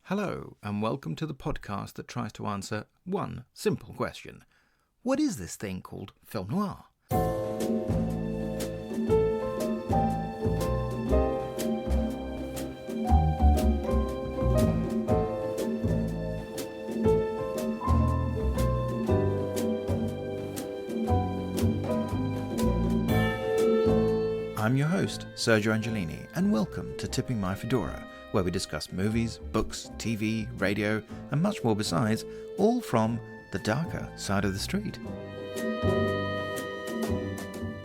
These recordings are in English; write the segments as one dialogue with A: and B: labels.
A: Hello, and welcome to the podcast that tries to answer one simple question. What is this thing called film noir? I'm your host, Sergio Angelini, and welcome to Tipping My Fedora, where we discuss movies, books, TV, radio, and much more besides, all from the darker side of the street.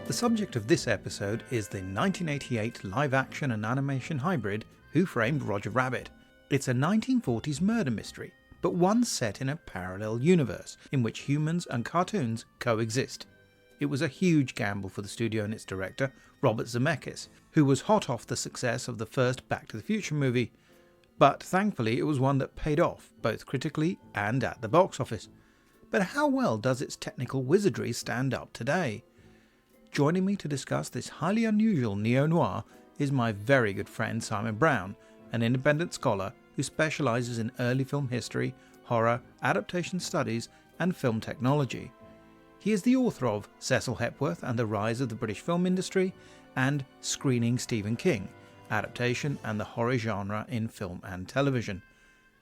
A: The subject of this episode is the 1988 live-action and animation hybrid Who Framed Roger Rabbit. It's a 1940s murder mystery, but one set in a parallel universe in which humans and cartoons coexist. It was a huge gamble for the studio and its director, Robert Zemeckis, who was hot off the success of the first Back to the Future movie. But thankfully it was one that paid off, both critically and at the box office. But how well does its technical wizardry stand up today? Joining me to discuss this highly unusual neo-noir is my very good friend Simon Brown, an independent scholar who specialises in early film history, horror, adaptation studies and film technology. He is the author of Cecil Hepworth and the Rise of the British Film Industry and Screening Stephen King, Adaptation and the Horror Genre in Film and Television.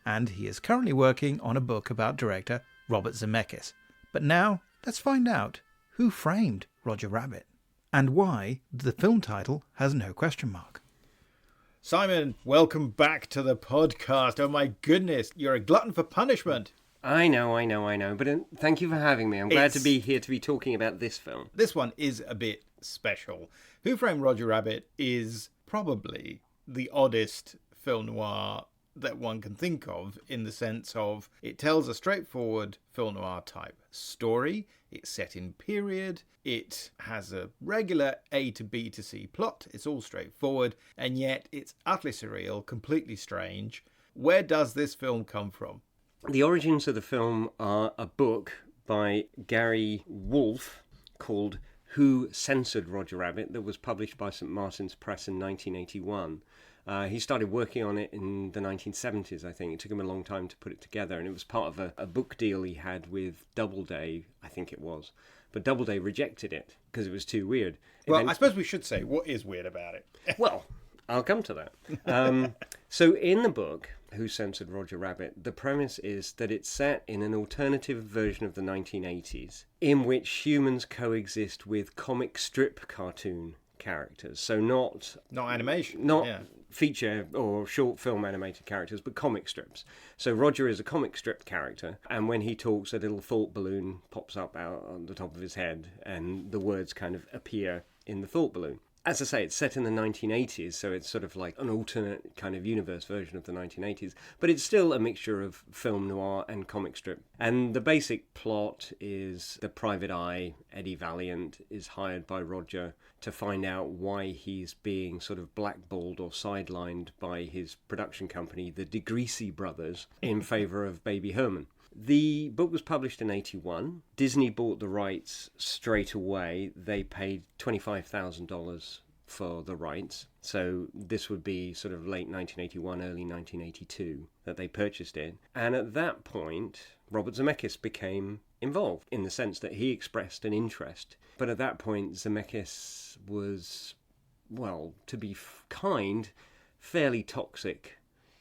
A: And he is currently working on a book about director Robert Zemeckis. But now, let's find out who framed Roger Rabbit and why the film title has no question mark.
B: Simon, welcome back to the podcast. Oh my goodness, you're a glutton for punishment.
C: I know, but thank you for having me. I'm glad to be here to be talking about this film.
B: This one is a bit special. Who Framed Roger Rabbit is probably the oddest film noir that one can think of, in the sense of it tells a straightforward film noir type story. It's set in period. It has a regular A to B to C plot. It's all straightforward, and yet it's utterly surreal, completely strange. Where does this film come from?
C: The origins of the film are a book by Gary Wolfe called Who Censored Roger Rabbit that was published by St. Martin's Press in 1981. He started working on it in the 1970s, I think. It took him a long time to put it together, and it was part of a book deal he had with Doubleday, I think it was. But Doubleday rejected it because it was too weird.
B: Well, I suppose we should say what is weird about it.
C: Well, I'll come to that. So in the book, Who Censored Roger Rabbit, the premise is that it's set in an alternative version of the 1980s in which humans coexist with comic strip cartoon characters. So not
B: animation.
C: Feature or short film animated characters, but comic strips. So Roger is a comic strip character, and when he talks, a little thought balloon pops up out on the top of his head, and the words kind of appear in the thought balloon. As I say, it's set in the 1980s, so it's sort of like an alternate kind of universe version of the 1980s, but it's still a mixture of film noir and comic strip. And the basic plot is the private eye, Eddie Valiant, is hired by Roger to find out why he's being sort of blackballed or sidelined by his production company, the DeGreasy brothers, in favour of Baby Herman. The book was published in 1981. Disney bought the rights straight away. They paid $25,000 for the rights. So this would be sort of late 1981, early 1982 that they purchased it. And at that point, Robert Zemeckis became involved in the sense that he expressed an interest. But at that point, Zemeckis was, well, to be kind, fairly toxic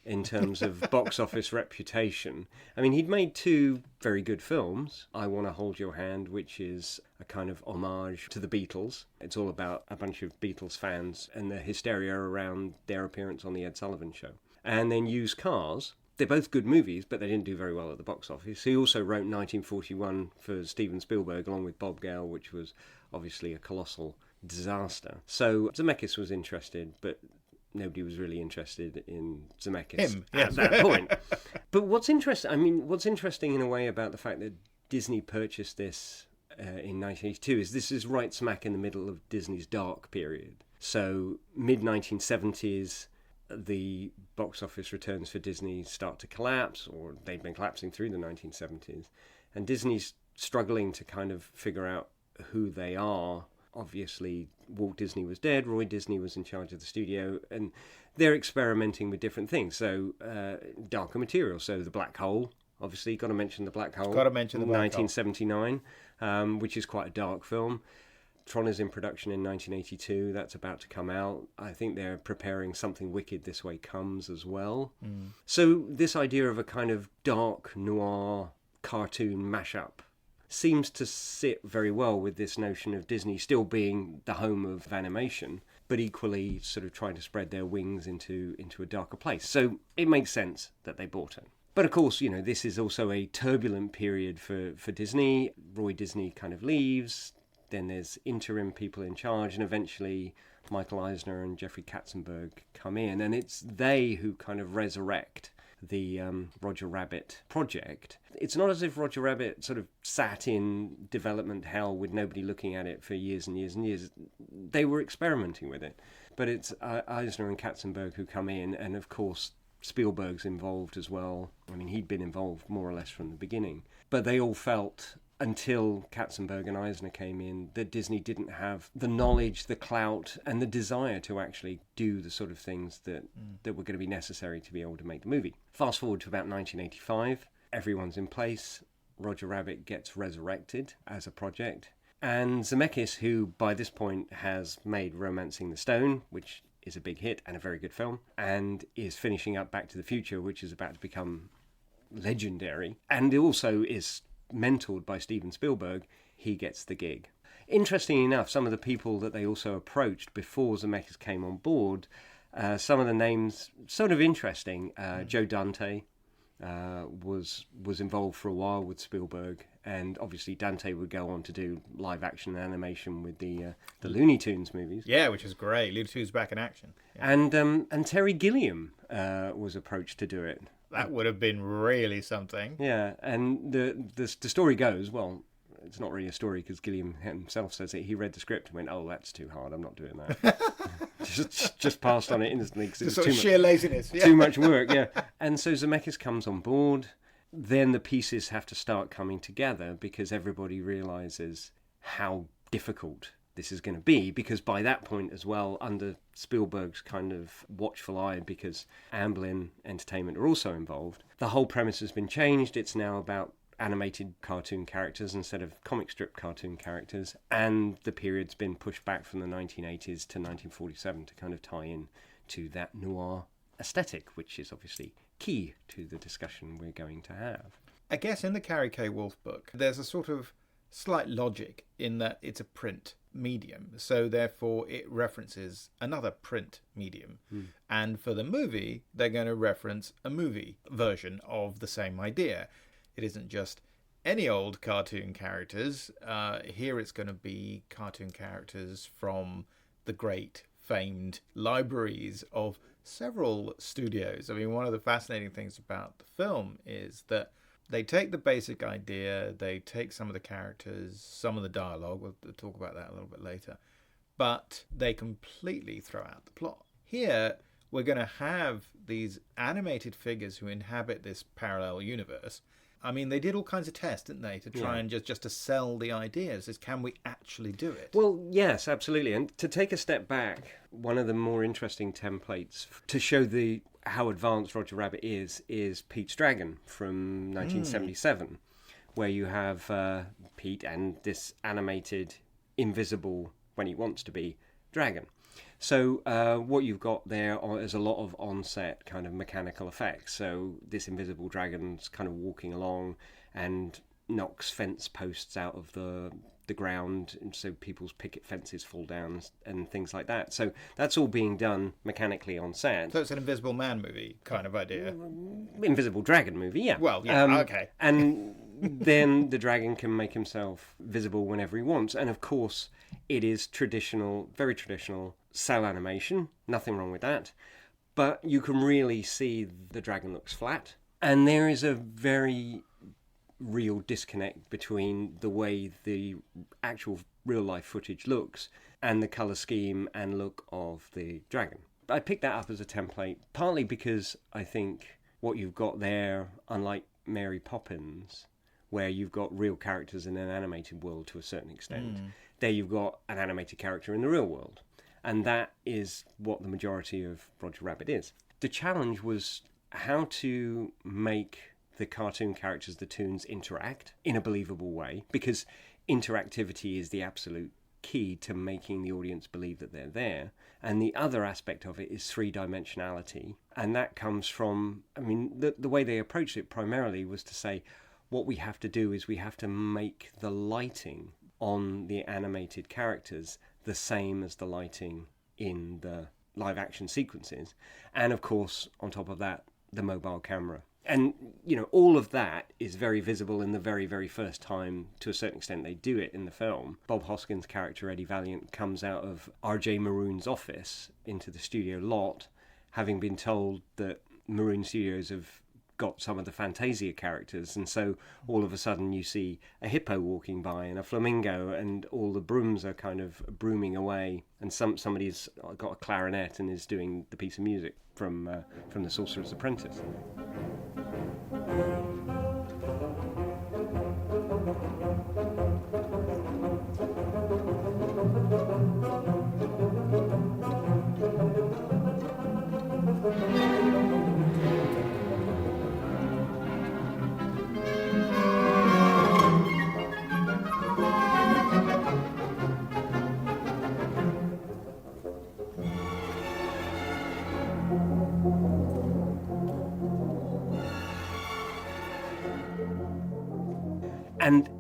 C: in terms of box office reputation. I mean, he'd made two very good films. I Want to Hold Your Hand, which is a kind of homage to the Beatles. It's all about a bunch of Beatles fans and the hysteria around their appearance on the Ed Sullivan Show. And then Used Cars. They're both good movies, but they didn't do very well at the box office. He also wrote 1941 for Steven Spielberg, along with Bob Gale, which was obviously a colossal disaster. So Zemeckis was interested, but nobody was really interested in Zemeckis at that point. But what's interesting in a way about the fact that Disney purchased this in 1982 is this is right smack in the middle of Disney's dark period. So mid-1970s, the box office returns for Disney start to collapse, or they've been collapsing through the 1970s. And Disney's struggling to kind of figure out who they are obviously Walt Disney was dead, Roy Disney was in charge of the studio, and they're experimenting with different things. So darker material, so the black hole, obviously, got to mention the black hole.
B: Got to mention the black
C: 1979, which is quite a dark film. Tron is in production in 1982. That's about to come out. I think they're preparing something wicked This Way Comes as well. So this idea of a kind of dark noir cartoon mashup seems to sit very well with this notion of Disney still being the home of animation, but equally sort of trying to spread their wings into a darker place. So it makes sense that they bought it. But of course, you know, this is also a turbulent period for Disney. Roy Disney kind of leaves. Then there's interim people in charge, and eventually Michael Eisner and Jeffrey Katzenberg come in, and it's they who kind of resurrect the Roger Rabbit project. It's not as if Roger Rabbit sort of sat in development hell with nobody looking at it for years and years and years. They were experimenting with it. But it's Eisner and Katzenberg who come in, and of course Spielberg's involved as well. I mean, he'd been involved more or less from the beginning. But they all felt, until Katzenberg and Eisner came in, that Disney didn't have the knowledge, the clout, and the desire to actually do the sort of things that were going to be necessary to be able to make the movie. Fast forward to about 1985, everyone's in place, Roger Rabbit gets resurrected as a project, and Zemeckis, who by this point has made Romancing the Stone, which is a big hit and a very good film, and is finishing up Back to the Future, which is about to become legendary, and also is mentored by Steven Spielberg, he gets the gig. Interestingly enough, some of the people that they also approached before Zemeckis came on board, some of the names sort of interesting. Joe Dante was involved for a while with Spielberg, and obviously Dante would go on to do live action animation with the Looney Tunes movies.
B: Yeah, which is great. Looney Tunes back in action. Yeah.
C: And Terry Gilliam was approached to do it.
B: That would have been really something.
C: Yeah, and the story goes, well, it's not really a story because Gilliam himself says it. He read the script and went, "Oh, that's too hard. I'm not doing that." just passed on it instantly because it's
B: too much sheer laziness. Yeah.
C: Too much work. Yeah, and so Zemeckis comes on board. Then the pieces have to start coming together because everybody realizes how difficult this is going to be, because by that point as well, under Spielberg's kind of watchful eye, because Amblin Entertainment are also involved, the whole premise has been changed. It's now about animated cartoon characters instead of comic strip cartoon characters, and the period's been pushed back from the 1980s to 1947 to kind of tie in to that noir aesthetic, which is obviously key to the discussion we're going to have.
B: I guess in the Carrie K. Wolf book, there's a sort of slight logic in that it's a print medium, so therefore it references another print medium. And for the movie, they're going to reference a movie version of the same idea. It isn't just any old cartoon characters. Here it's going to be cartoon characters from the great famed libraries of several studios. I mean, one of the fascinating things about the film is that they take the basic idea, they take some of the characters, some of the dialogue, we'll talk about that a little bit later, but they completely throw out the plot. Here, we're going to have these animated figures who inhabit this parallel universe. I mean, they did all kinds of tests, didn't they, to try and just to sell the ideas, is can we actually do it?
C: Well, yes, absolutely. And to take a step back, one of the more interesting templates to show how advanced Roger Rabbit is Pete's Dragon from 1977, where you have Pete and this animated, invisible, when he wants to be, dragon. So what you've got there is a lot of on-set kind of mechanical effects. So this invisible dragon's kind of walking along and knocks fence posts out of the ground, and so people's picket fences fall down and things like that. So that's all being done mechanically on set.
B: So it's an Invisible Man movie kind of idea.
C: Invisible Dragon movie, yeah.
B: Well, yeah, okay.
C: And then the dragon can make himself visible whenever he wants. And of course, it is traditional, very traditional cell animation. Nothing wrong with that. But you can really see the dragon looks flat. And there is a very real disconnect between the way the actual real life footage looks and the colour scheme and look of the dragon. I picked that up as a template partly because I think what you've got there, unlike Mary Poppins, where you've got real characters in an animated world to a certain extent. There you've got an animated character in the real world. And that is what the majority of Roger Rabbit is. The challenge was how to make the cartoon characters, the toons, interact in a believable way, because interactivity is the absolute key to making the audience believe that they're there. And the other aspect of it is three-dimensionality. And that comes from, I mean, the way they approached it primarily was to say, what we have to do is we have to make the lighting on the animated characters the same as the lighting in the live action sequences. And of course, on top of that, the mobile camera. And, you know, all of that is very visible in the very, very first time, to a certain extent, they do it in the film. Bob Hoskins' character, Eddie Valiant, comes out of R.J. Maroon's office into the studio lot, having been told that Maroon Studios have got some of the Fantasia characters, and so all of a sudden you see a hippo walking by and a flamingo, and all the brooms are kind of brooming away, and somebody's got a clarinet and is doing the piece of music from The Sorcerer's Apprentice. And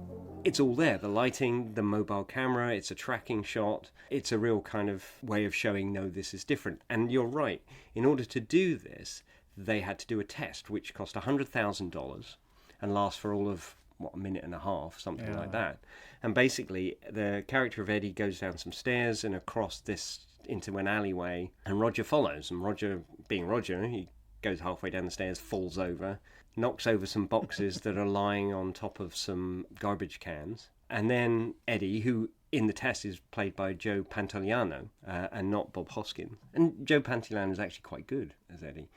C: it's all there, the lighting, the mobile camera, it's a tracking shot. It's a real kind of way of showing, no, this is different. And you're right, in order to do this, they had to do a test, which cost $100,000 and lasts for all of, a minute and a half, something like that. And basically, the character of Eddie goes down some stairs and across this into an alleyway, and Roger follows. And Roger, being Roger, he goes halfway down the stairs, falls over, knocks over some boxes that are lying on top of some garbage cans. And then Eddie, who in the test is played by Joe Pantoliano and not Bob Hoskins. And Joe Pantoliano is actually quite good as Eddie.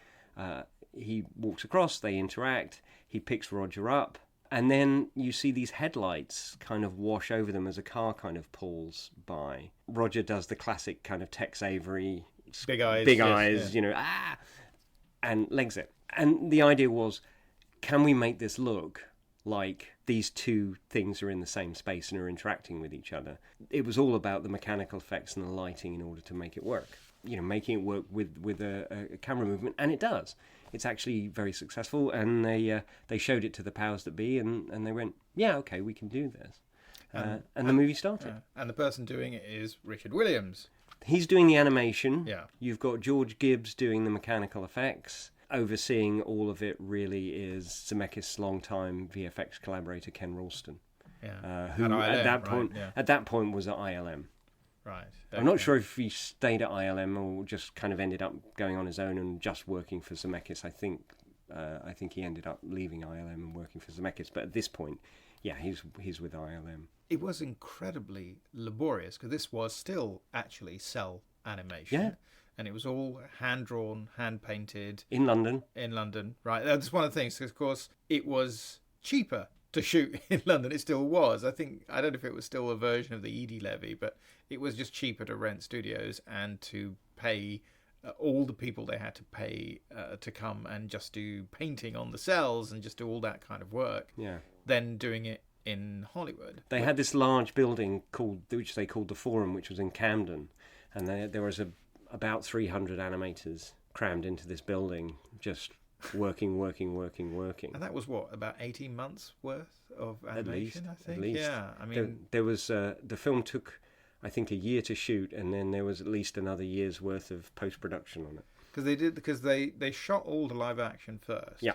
C: He walks across, they interact, he picks Roger up, and then you see these headlights kind of wash over them as a car kind of pulls by. Roger does the classic kind of Tex Avery,
B: big eyes,
C: yes, you know, and legs it. And the idea was, can we make this look like these two things are in the same space and are interacting with each other? It was all about the mechanical effects and the lighting in order to make it work. You know, making it work with a camera movement, and it does. It's actually very successful, and they showed it to the powers that be, and they went, yeah, okay, we can do this. And the movie started.
B: And the person doing it is Richard Williams.
C: He's doing the animation.
B: Yeah.
C: You've got George Gibbs doing the mechanical effects. Overseeing all of it really is Zemeckis' longtime VFX collaborator Ken Ralston, who
B: at ILM,
C: at that point was at ILM.
B: Right. Okay.
C: I'm not sure if he stayed at ILM or just kind of ended up going on his own and just working for Zemeckis. I think he ended up leaving ILM and working for Zemeckis. But at this point, yeah, he's with ILM.
B: It was incredibly laborious because this was still actually cell animation.
C: Yeah.
B: And it was all hand-drawn, hand-painted.
C: In London.
B: In London, right. That's one of the things, because, of course, it was cheaper to shoot in London. It still was. I don't know if it was still a version of the Eady levy, but it was just cheaper to rent studios and to pay all the people they had to pay to come and just do painting on the cells and just do all that kind of work.
C: Yeah.
B: Than doing it in Hollywood.
C: They had this large building which they called the Forum, which was in Camden, and there was about 300 animators crammed into this building, just working.
B: And that was what, about 18 months worth of animation, I think?
C: At least.
B: Yeah, I mean...
C: There was, the film took, I think, a year to shoot, and then there was at least another year's worth of post-production on it.
B: Because they shot all the live action first.
C: Yeah.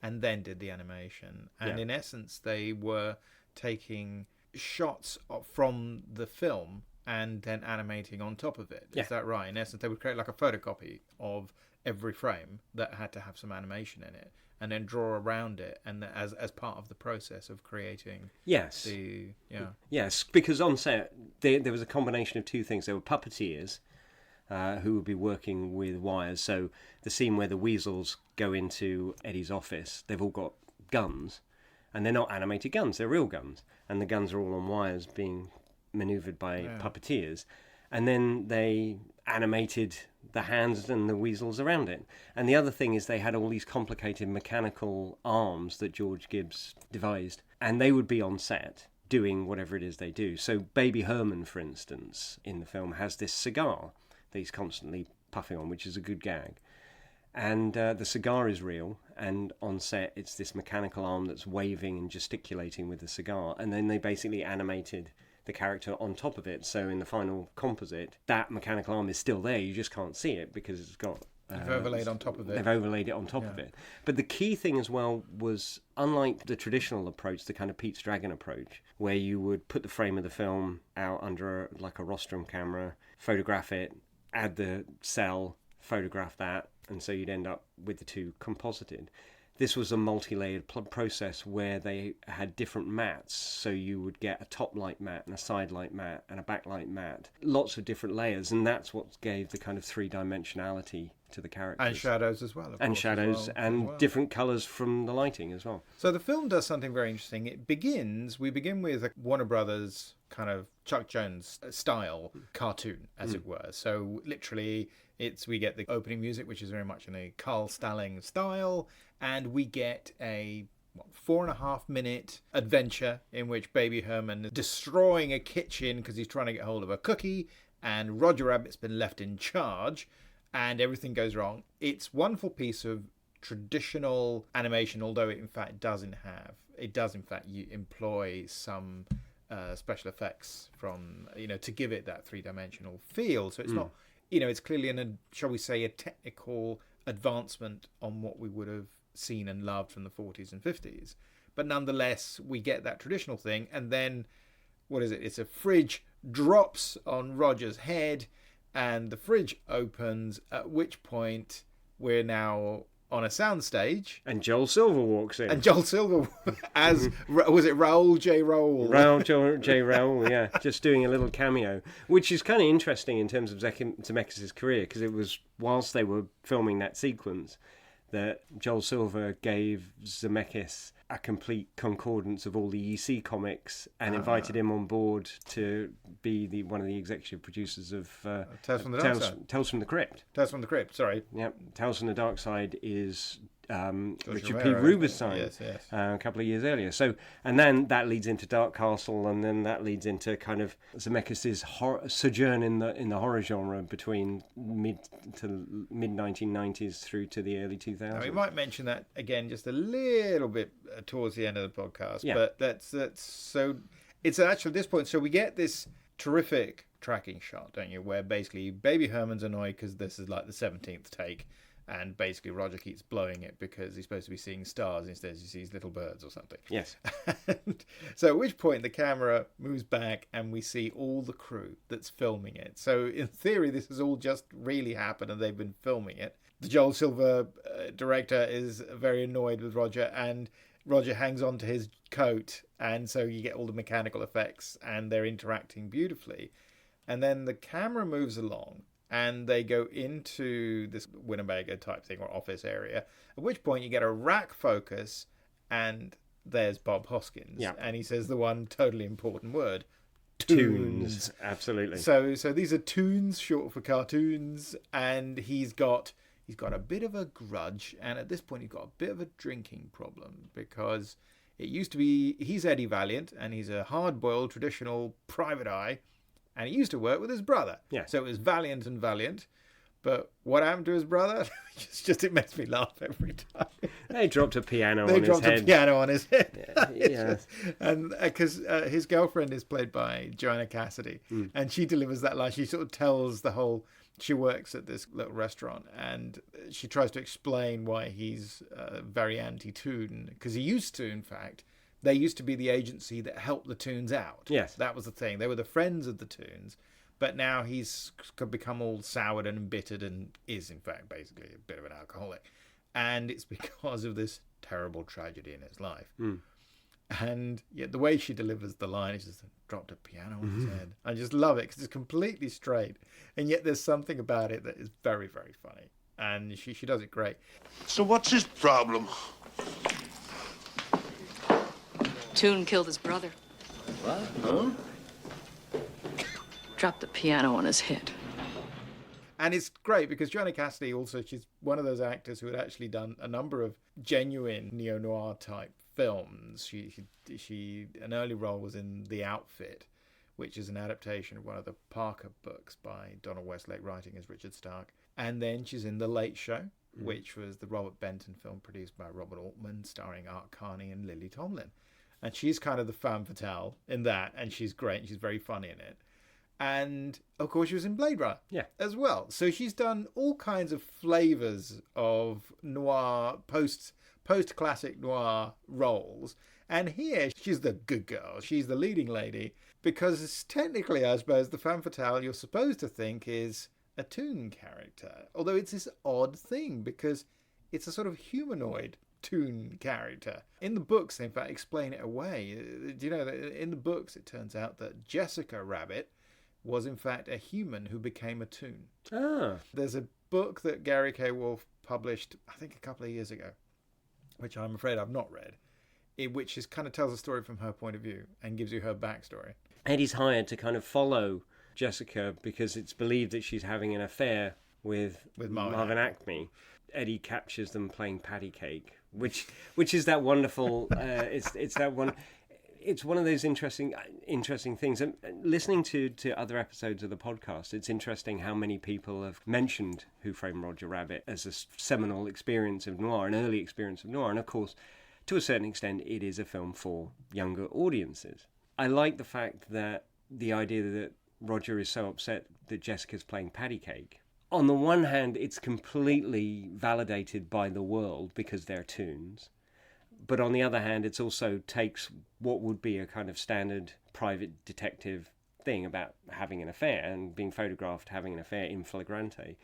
B: And then did the animation. And in essence, they were taking shots from the film and then animating on top of it.
C: Yeah.
B: Is that right? In essence, they would create like a photocopy of every frame that had to have some animation in it, and then draw around it, and as part of the process of creating.
C: Yes. Yes, because on set there was a combination of two things. There were puppeteers who would be working with wires. So the scene where the weasels go into Eddie's office, they've all got guns. And they're not animated guns, they're real guns. And the guns are all on wires being manoeuvred by puppeteers. And then they animated the hands and the weasels around it. And the other thing is they had all these complicated mechanical arms that George Gibbs devised. And they would be on set doing whatever it is they do. So Baby Herman, for instance, in the film has this cigar that he's constantly puffing on, which is a good gag. And the cigar is real, and on set it's this mechanical arm that's waving and gesticulating with the cigar. And then they basically animated the character on top of it. So in the final composite, that mechanical arm is still there. You just can't see it because it's got...
B: They've overlaid on top of it.
C: They've overlaid it on top of it. But the key thing as well was, unlike the traditional approach, the kind of Pete's Dragon approach, where you would put the frame of the film out under like a rostrum camera, photograph it, add the cell, photograph that, and so you'd end up with the two composited. This was a multi-layered process where they had different mats, so you would get a top light mat and a side light mat and a backlight mat. Lots of different layers, and that's what gave the kind of three-dimensionality to the characters.
B: And shadows as well.
C: And shadows and different colours from the lighting as well.
B: So the film does something very interesting. We begin with a Warner Brothers kind of Chuck Jones style cartoon, as it were. So literally, we get the opening music, which is very much in a Carl Stalling style, and we get a 4.5 minute adventure in which Baby Herman is destroying a kitchen because he's trying to get hold of a cookie, and Roger Rabbit's been left in charge, and everything goes wrong. It's a wonderful piece of traditional animation, although it in fact does employ some special effects from, to give it that three-dimensional feel. So it's not, it's clearly shall we say, a technical advancement on what we would have seen and loved from the 40s and 50s. But nonetheless, we get that traditional thing, and then, what is it? It's a fridge drops on Roger's head, and the fridge opens, at which point we're now on a soundstage.
C: And Joel Silver walks in.
B: And Joel Silver, as, was it Raoul J. Raoul?
C: Raoul J. Raoul, yeah, just doing a little cameo, which is kind of interesting in terms of Zemeckis' career, because it was whilst they were filming that sequence that Joel Silver gave Zemeckis a complete concordance of all the EC comics and invited him on board to be one of the executive producers of
B: Tales from the Dark Side.
C: Tales from the Crypt.
B: Tales from the Crypt, sorry.
C: Yep, Tales from the Dark Side is Richard P.
B: Romero.
C: Rubenstein,
B: Yes.
C: a couple of years earlier. So, and then that leads into Dark Castle, and then that leads into kind of Zemeckis' sojourn in the horror genre between mid 1990s through to the early 2000s.
B: Now, we might mention that again just a little bit towards the end of the podcast, but that's so it's actually at this point. So we get this terrific tracking shot, don't you, where basically Baby Herman's annoyed because this is like the 17th take. And basically Roger keeps blowing it because he's supposed to be seeing stars, instead he sees little birds or something.
C: Yes.
B: And so at which point the camera moves back and we see all the crew that's filming it. So in theory, this has all just really happened and they've been filming it. The Joel Silver director is very annoyed with Roger, and Roger hangs on to his coat, and so you get all the mechanical effects and they're interacting beautifully. And then the camera moves along and they go into this Winnebago type thing or office area, at which point you get a rack focus and there's Bob Hoskins.
C: Yeah.
B: And he says the one totally important word,
C: Tunes. Absolutely.
B: So these are tunes, short for cartoons, and he's got a bit of a grudge, and at this point he's got a bit of a drinking problem, because it used to be he's Eddie Valiant and he's a hard-boiled traditional private eye. And he used to work with his brother.
C: Yeah.
B: So it was Valiant and Valiant. But what happened to his brother? It makes me laugh every time.
C: They dropped a piano on his head.
B: They dropped a piano on his head.
C: Yeah.
B: And because his girlfriend is played by Joanna Cassidy. And she delivers that line. She sort of tells she works at this little restaurant. And she tries to explain why he's very anti-Toon. Because he used to, in fact... They used to be the agency that helped the Toons out.
C: Yes.
B: That was the thing. They were the friends of the Toons. But now he's become all soured and embittered and is, in fact, basically a bit of an alcoholic. And it's because of this terrible tragedy in his life. And yet the way she delivers the line is just dropped a piano on his head. I just love it because it's completely straight. And yet there's something about it that is very, very funny. And she does it great.
D: So what's his problem? Toon killed his brother.
E: What? Huh?
D: Dropped the piano on his head.
B: And it's great because Johnny Cassidy also, she's one of those actors who had actually done a number of genuine neo-noir type films. She an early role was in The Outfit, which is an adaptation of one of the Parker books by Donald Westlake, writing as Richard Stark. And then she's in The Late Show, which was the Robert Benton film produced by Robert Altman, starring Art Carney and Lily Tomlin. And she's kind of the femme fatale in that, and she's great, and she's very funny in it. And, of course, she was in Blade Runner as well. So she's done all kinds of flavours of noir, post-classic noir roles. And here, she's the good girl. She's the leading lady. Because technically, I suppose, the femme fatale you're supposed to think is a Toon character. Although it's this odd thing, because it's a sort of humanoid Toon character. In the books, they in fact explain it away. Do you know that in the books, it turns out that Jessica Rabbit was in fact a human who became a Toon.
C: Ah.
B: There's a book that Gary K. Wolfe published, I think a couple of years ago, which I'm afraid I've not read, which is kind of tells a story from her point of view and gives you her backstory.
C: Eddie's hired to kind of follow Jessica because it's believed that she's having an affair with Marvin Acme. Eddie captures them playing patty cake, which is that wonderful. It's that one. It's one of those interesting things. And listening to other episodes of the podcast, it's interesting how many people have mentioned Who Framed Roger Rabbit as a seminal experience of noir, an early experience of noir. And of course, to a certain extent, it is a film for younger audiences. I like the fact that the idea that Roger is so upset that Jessica's playing patty cake. On the one hand, it's completely validated by the world because they're Toons. But on the other hand, it also takes what would be a kind of standard private detective thing about having an affair and being photographed having an affair in flagrante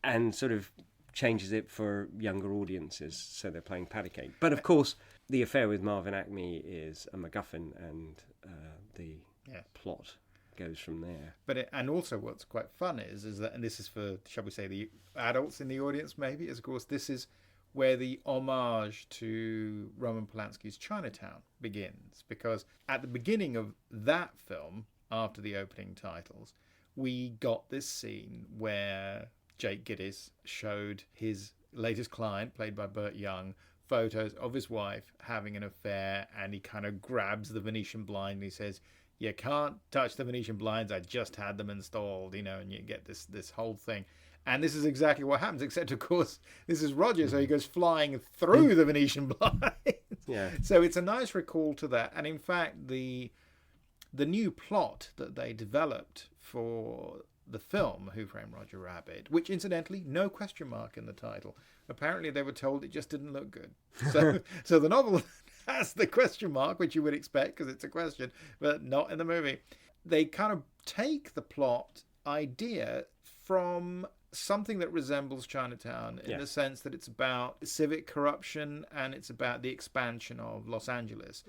C: and sort of changes it for younger audiences, so they're playing patty cake. But of course, the affair with Marvin Acme is a MacGuffin, and the plot goes from there.
B: But and also what's quite fun is that, and this is for, shall we say, the adults in the audience maybe, is of course this is where the homage to Roman Polanski's Chinatown begins. Because at the beginning of that film, after the opening titles, we got this scene where Jake Gittes showed his latest client, played by Burt Young, photos of his wife having an affair, and he kind of grabs the Venetian blind and he says, "You can't touch the Venetian blinds, I just had them installed," and you get this whole thing. And this is exactly what happens, except, of course, this is Roger, so he goes flying through the Venetian blinds.
C: Yeah.
B: So it's a nice recall to that. And in fact, the new plot that they developed for the film Who Framed Roger Rabbit, which incidentally, no question mark in the title. Apparently they were told it just didn't look good. So the novel has the question mark, which you would expect because it's a question, but not in the movie. They kind of take the plot idea from something that resembles Chinatown in the sense that it's about civic corruption and it's about the expansion of Los Angeles.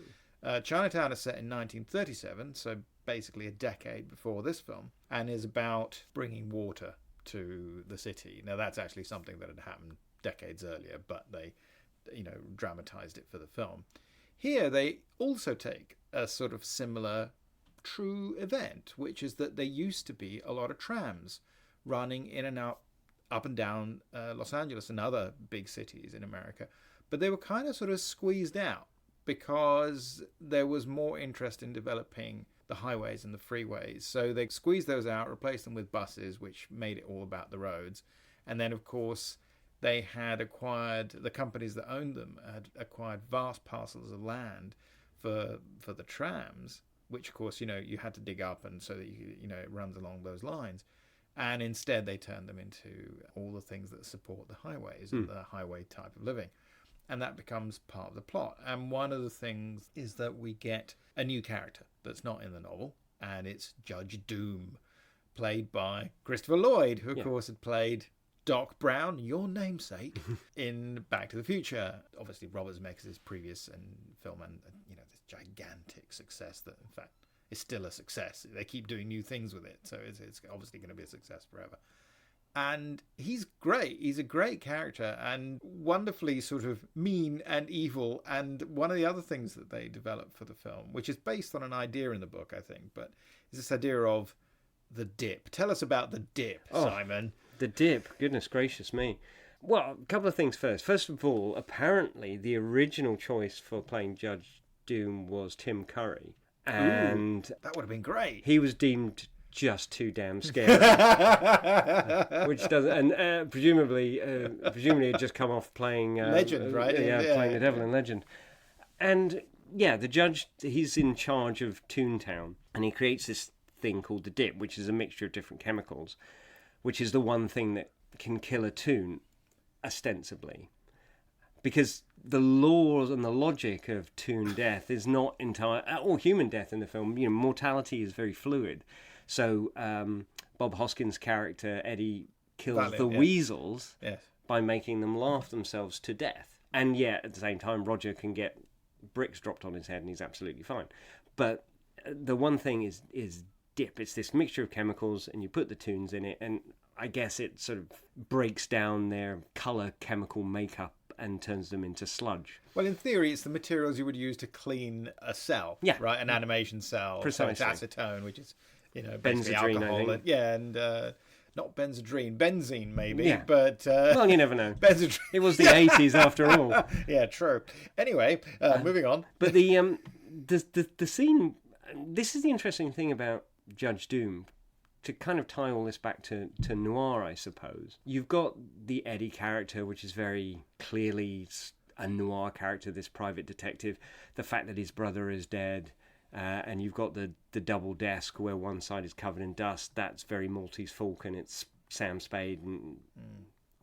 B: Chinatown is set in 1937, so basically a decade before this film, and is about bringing water to the city. Now that's actually something that had happened decades earlier, but they, dramatized it for the film. Here they also take a sort of similar true event, which is that there used to be a lot of trams running in and out, up and down Los Angeles and other big cities in America. But they were kind of sort of squeezed out because there was more interest in developing the highways and the freeways. So they squeezed those out, replaced them with buses, which made it all about the roads. And then, of course, they had acquired, the companies that owned them had acquired vast parcels of land for the trams, which, of course, you had to dig up, and so that it runs along those lines. And instead they turned them into all the things that support the highways and the highway type of living. And that becomes part of the plot. And one of the things is that we get a new character that's not in the novel, and it's Judge Doom, played by Christopher Lloyd, who of course had played Doc Brown, your namesake, in Back to the Future. Obviously Robert Zemeckis' previous film, and this gigantic success that in fact is still a success. They keep doing new things with it, so it's obviously going to be a success forever. And he's great. He's a great character and wonderfully sort of mean and evil. And one of the other things that they developed for the film, which is based on an idea in the book, I think, but is this idea of the dip. Tell us about the dip, Simon.
C: The dip. Goodness gracious me. Well, a couple of things first. First of all, apparently the original choice for playing Judge Doom was Tim Curry. And
B: that would have been great.
C: He was deemed just too damn scary, which doesn't, and presumably had just come off playing
B: Legend, right?
C: Playing the devil in Legend, and the judge, he's in charge of Toontown, and he creates this thing called the dip, which is a mixture of different chemicals, which is the one thing that can kill a toon, ostensibly, because the laws and the logic of toon death is not entire, or human death in the film. Mortality is very fluid. So Bob Hoskins' character, Eddie, kills the weasels by making them laugh themselves to death. And yet, at the same time, Roger can get bricks dropped on his head and he's absolutely fine. But the one thing is dip. It's this mixture of chemicals, and you put the toons in it, and I guess it sort of breaks down their colour chemical makeup and turns them into sludge.
B: Well, in theory, it's the materials you would use to clean a cell, right? An animation cell.
C: Precisely.
B: So it's acetone, which is...
C: Benzodrine,
B: alcohol, and not benzodrine, maybe, but
C: well, you never know.
B: Benzodrine.
C: It was the 80s after all.
B: Yeah, true. Anyway, moving on.
C: But the scene. This is the interesting thing about Judge Doom. To kind of tie all this back to Noir, I suppose. You've got the Eddie character, which is very clearly a Noir character, this private detective. The fact that his brother is dead. And you've got the double desk where one side is covered in dust. That's very Maltese Falcon. It's Sam Spade and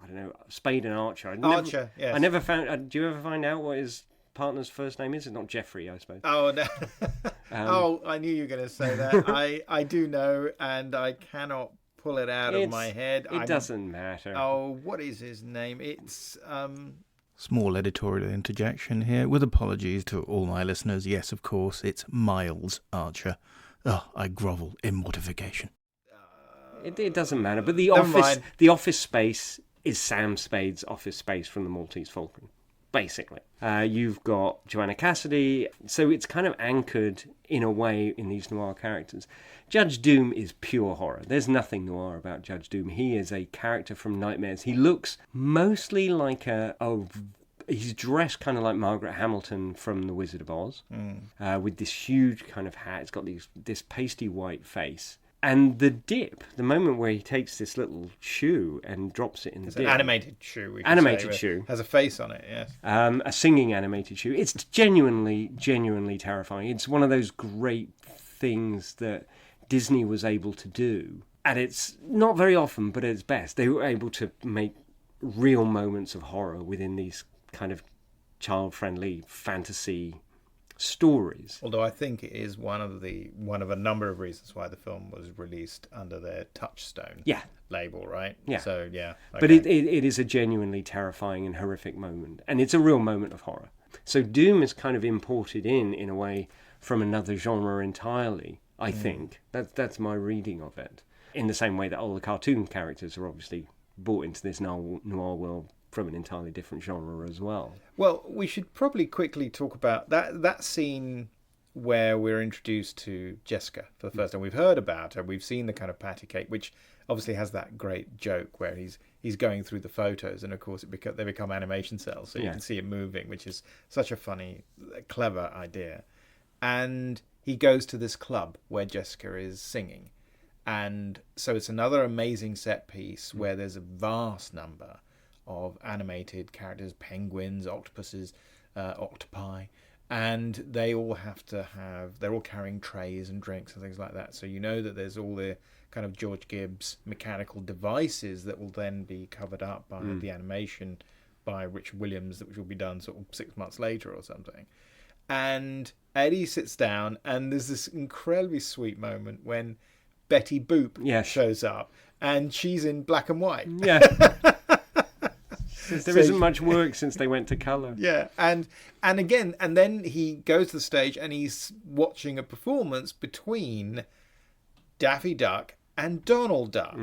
C: I don't know, Spade and Archer.
B: Archer, yes.
C: I never found. Do you ever find out what his partner's first name is? It's not Jeffrey, I suppose.
B: Oh no! I knew you were going to say that. I do know, and I cannot pull it out of my head.
C: It doesn't matter.
B: Oh, what is his name? It's
A: Small editorial interjection here, with apologies to all my listeners. Yes, of course, it's Miles Archer. Oh, I grovel in mortification.
C: It doesn't matter, but the office space is Sam Spade's office space from the Maltese Falcon, basically. You've got Joanna Cassidy, so it's kind of anchored in a way in these noir characters. Judge Doom is pure horror. There's nothing noir about Judge Doom. He is a character from Nightmares. He looks mostly like he's dressed kind of like Margaret Hamilton from The Wizard of Oz, with this huge kind of hat. It's got this pasty white face. And the dip, the moment where he takes this little shoe and drops it in the dip.
B: It's an animated shoe.
C: Animated shoe.
B: Has a face on it, yes.
C: A singing animated shoe. It's genuinely terrifying. It's one of those great things that Disney was able to do. And it's not very often, but at its best. They were able to make real moments of horror within these kind of child-friendly fantasy stories.
B: Although I think it is one of a number of reasons why the film was released under their Touchstone label, right?
C: Yeah.
B: So yeah. Okay.
C: But it is a genuinely terrifying and horrific moment, and it's a real moment of horror. So Doom is kind of imported in a way from another genre entirely. I think that's my reading of it. In the same way that all the cartoon characters are obviously brought into this noir world from an entirely different genre as well.
B: Well, we should probably quickly talk about that scene where we're introduced to Jessica for the first time. We've heard about her. We've seen the kind of patty cake, which obviously has that great joke where he's going through the photos, and of course they become animation cells, so you can see it moving, which is such a funny, clever idea. And he goes to this club where Jessica is singing. And so it's another amazing set piece where there's a vast number of animated characters, penguins, octopuses, octopi, and they're all carrying trays and drinks and things like that. So you know that there's all the kind of George Gibbs mechanical devices that will then be covered up by the animation by Richard Williams, which will be done sort of 6 months later or something. And Eddie sits down, and there's this incredibly sweet moment when Betty Boop shows up, and she's in black and white.
C: Yeah. There isn't much work since they went to colour.
B: Yeah, and then he goes to the stage and he's watching a performance between Daffy Duck and Donald Duck.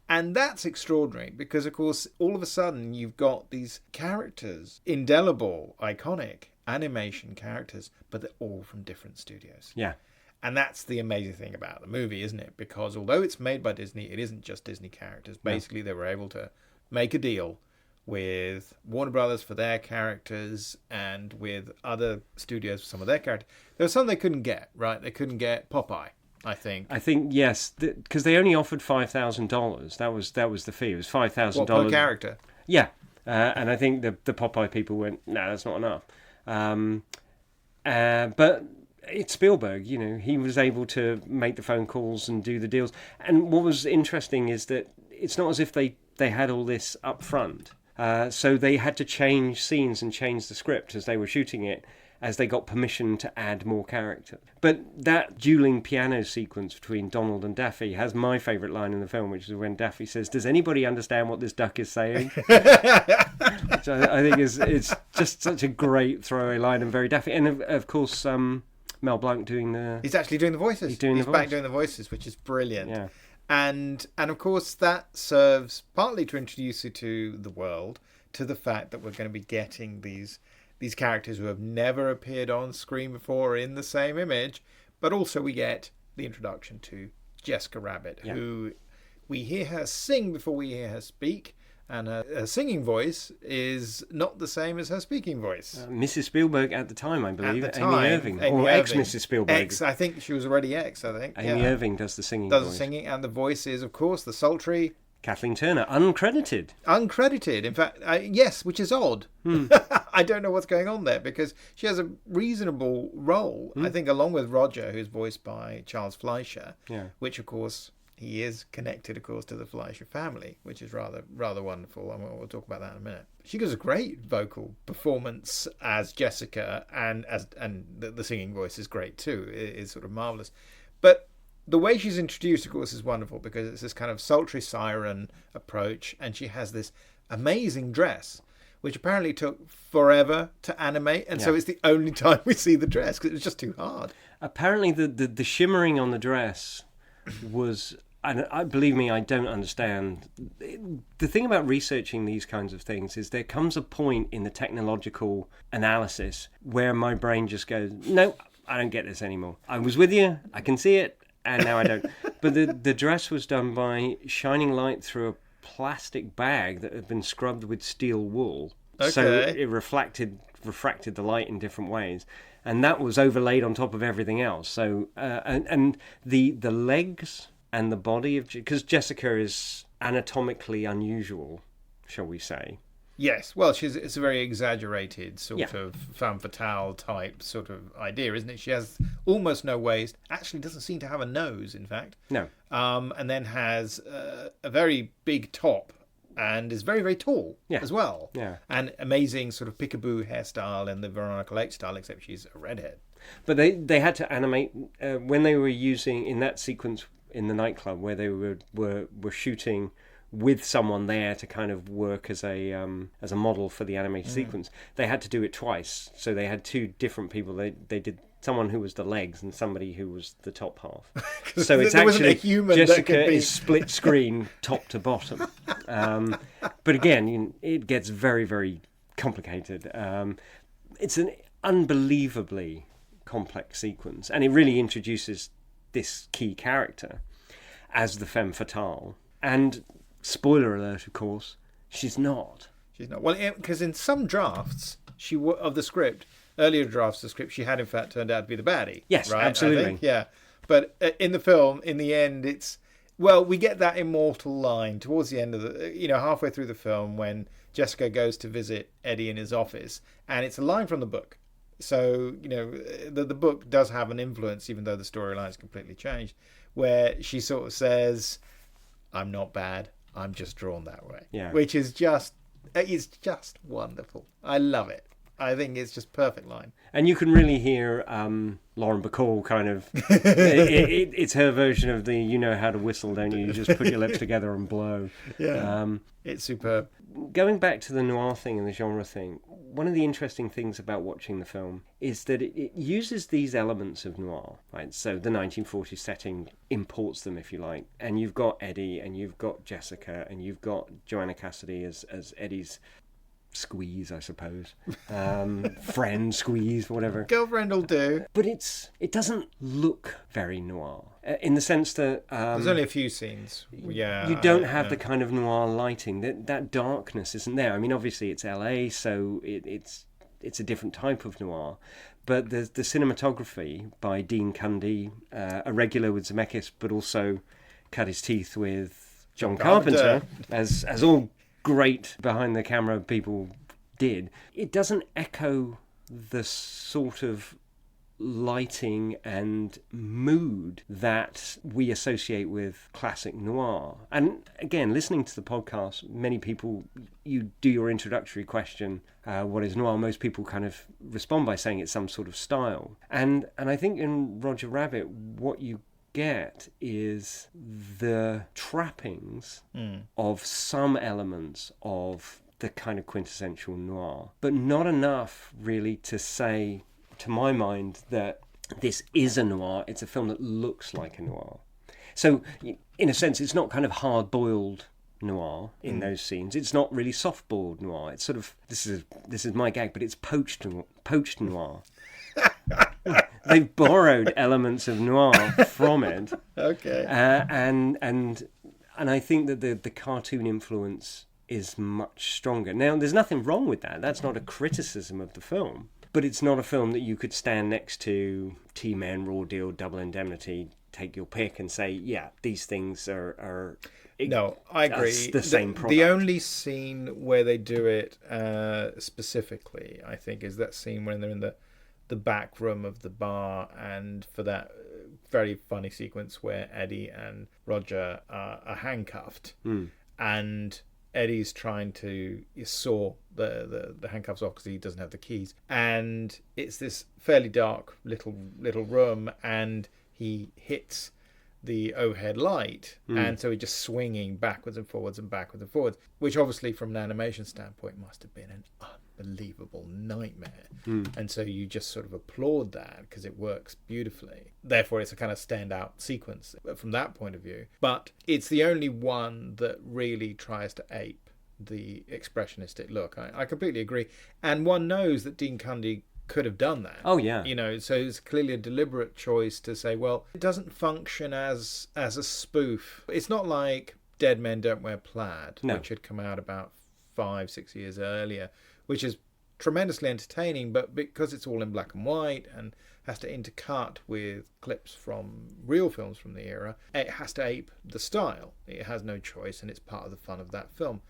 B: And that's extraordinary because, of course, all of a sudden you've got these characters, indelible, iconic animation characters, but they're all from different studios.
C: Yeah.
B: And that's the amazing thing about the movie, isn't it? Because although it's made by Disney, it isn't just Disney characters. Basically, they were able to make a deal with Warner Brothers for their characters and with other studios for some of their characters. There was some they couldn't get, right? They couldn't get Popeye, I think.
C: Yes, because they only offered $5,000. That was the fee. It was $5,000
B: per character.
C: Yeah, and I think the Popeye people went, no, that's not enough. But it's Spielberg, he was able to make the phone calls and do the deals. And what was interesting is that it's not as if they had all this up front. So they had to change scenes and change the script as they were shooting it, as they got permission to add more character. But that dueling piano sequence between Donald and Daffy has my favourite line in the film, which is when Daffy says, "Does anybody understand what this duck is saying?" Which I think it's just such a great throwaway line and very Daffy. And of course, Mel Blanc doing the...
B: He's actually doing the voices. He's back doing the voices, which is brilliant.
C: Yeah.
B: And of course that serves partly to introduce you to the world, to the fact that we're going to be getting these characters who have never appeared on screen before in the same image, but also we get the introduction to Jessica Rabbit, who we hear her sing before we hear her speak. And her singing voice is not the same as her speaking voice.
C: Mrs. Spielberg at the time, I believe,
B: Amy
C: Irving. Or ex-Mrs. Spielberg.
B: I think she was already ex, I think.
C: Amy Irving does the singing
B: voice.
C: Does the
B: singing, and the voice is, of course, the sultry...
C: Kathleen Turner, uncredited.
B: Uncredited, in fact, yes, which is odd. I don't know what's going on there, because she has a reasonable role, I think, along with Roger, who's voiced by Charles Fleischer, which, of course... He is connected, of course, to the Fleischer family, which is rather wonderful, and we'll talk about that in a minute. She gives a great vocal performance as Jessica, and the singing voice is great too. It is sort of marvellous. But the way she's introduced, of course, is wonderful, because it's this kind of sultry siren approach, and she has this amazing dress, which apparently took forever to animate, and so it's the only time we see the dress, because it was just too hard.
C: Apparently the shimmering on the dress was... And believe me, I don't understand. The thing about researching these kinds of things is there comes a point in the technological analysis where my brain just goes, no, I don't get this anymore. I was with you, I can see it, and now I don't. But the dress was done by shining light through a plastic bag that had been scrubbed with steel wool.
B: Okay.
C: So it refracted the light in different ways. And that was overlaid on top of everything else. So and the legs... and the body of... Because Jessica is anatomically unusual, shall we say.
B: Yes, well, it's a very exaggerated sort of femme fatale type sort of idea, isn't it? She has almost no waist. Actually doesn't seem to have a nose, in fact.
C: No.
B: And then has a very big top and is very, very tall as well.
C: Yeah.
B: And amazing sort of peekaboo hairstyle and the Veronica Lake style, except she's a redhead.
C: But they had to animate... when they were using... In that sequence... in the nightclub where they were shooting with someone there to kind of work as a model for the animated sequence, they had to do it twice. So they had two different people. They did someone who was the legs and somebody who was the top half. So it's actually
B: a human
C: Jessica is split screen top to bottom. But again, it gets very, very complicated. It's an unbelievably complex sequence, and it really introduces this key character as the femme fatale. And spoiler alert, of course, she's not. She's not.
B: Well, because in some drafts of the script, earlier drafts of the script, she had in fact turned out to be the baddie.
C: Yes,
B: right?
C: absolutely.
B: Yeah. But in the film, in the end, it's... Well, we get that immortal line towards the end of the... halfway through the film when Jessica goes to visit Eddie in his office. And it's a line from the book. So, the book does have an influence, even though the storyline is completely changed, where she sort of says, I'm not bad, I'm just drawn that way.
C: Yeah.
B: Which is just, it's just wonderful. I love it. I think it's just perfect line.
C: And you can really hear Lauren Bacall kind of... it's her version of the you know how to whistle, don't you? You just put your lips together and blow.
B: Yeah, it's superb.
C: Going back to the noir thing and the genre thing, one of the interesting things about watching the film is that it uses these elements of noir, right? So the 1940s setting imports them, if you like. And you've got Eddie, and you've got Jessica, and you've got Joanna Cassidy as Eddie's squeeze, I suppose. Friend, squeeze, whatever.
B: Girlfriend will do.
C: But it doesn't look very noir. In the sense that...
B: there's only a few scenes. Yeah.
C: You don't have the kind of noir lighting. That darkness isn't there. I mean, obviously it's LA, so it's a different type of noir. But the cinematography by Dean Cundy, a regular with Zemeckis, but also cut his teeth with John Carpenter, as all great behind the camera people did. It doesn't echo the sort of lighting and mood that we associate with classic noir. And again, listening to the podcast, many people, you do your introductory question, what is noir? Most people kind of respond by saying it's some sort of style. And I think in Roger Rabbit, what you get is the trappings of some elements of the kind of quintessential noir, but not enough really to say, to my mind, that this is a noir. It's a film that looks like a noir. So in a sense, it's not kind of hard-boiled noir in those scenes. It's not really soft-boiled noir. It's sort of, this is my gag, but it's poached noir. They've borrowed elements of noir from it.
B: Okay.
C: And I think that the cartoon influence is much stronger. Now, there's nothing wrong with that. That's not a criticism of the film. But it's not a film that you could stand next to T-Men, Raw Deal, Double Indemnity, take your pick and say, yeah, these things are
B: no, I agree.
C: The same product.
B: The only scene where they do it specifically, I think, is that scene when they're in the back room of the bar, and for that very funny sequence where Eddie and Roger are handcuffed, and Eddie's trying to saw the handcuffs off because he doesn't have the keys, and it's this fairly dark little room, and he hits the overhead light, and so he's just swinging backwards and forwards, which obviously from an animation standpoint must have been an unbelievable nightmare. And so you just sort of applaud that because it works beautifully. Therefore it's a kind of standout sequence from that point of view, but it's the only one that really tries to ape the expressionistic look. I completely agree, and one knows that Dean Cundy could have done that.
C: Oh yeah.
B: You know, so it's clearly a deliberate choice to say, well, it doesn't function as a spoof. It's not like Dead Men Don't Wear Plaid, which had come out about 5-6 years earlier, which is tremendously entertaining, but because it's all in black and white and has to intercut with clips from real films from the era, it has to ape the style. It has no choice, and it's part of the fun of that film.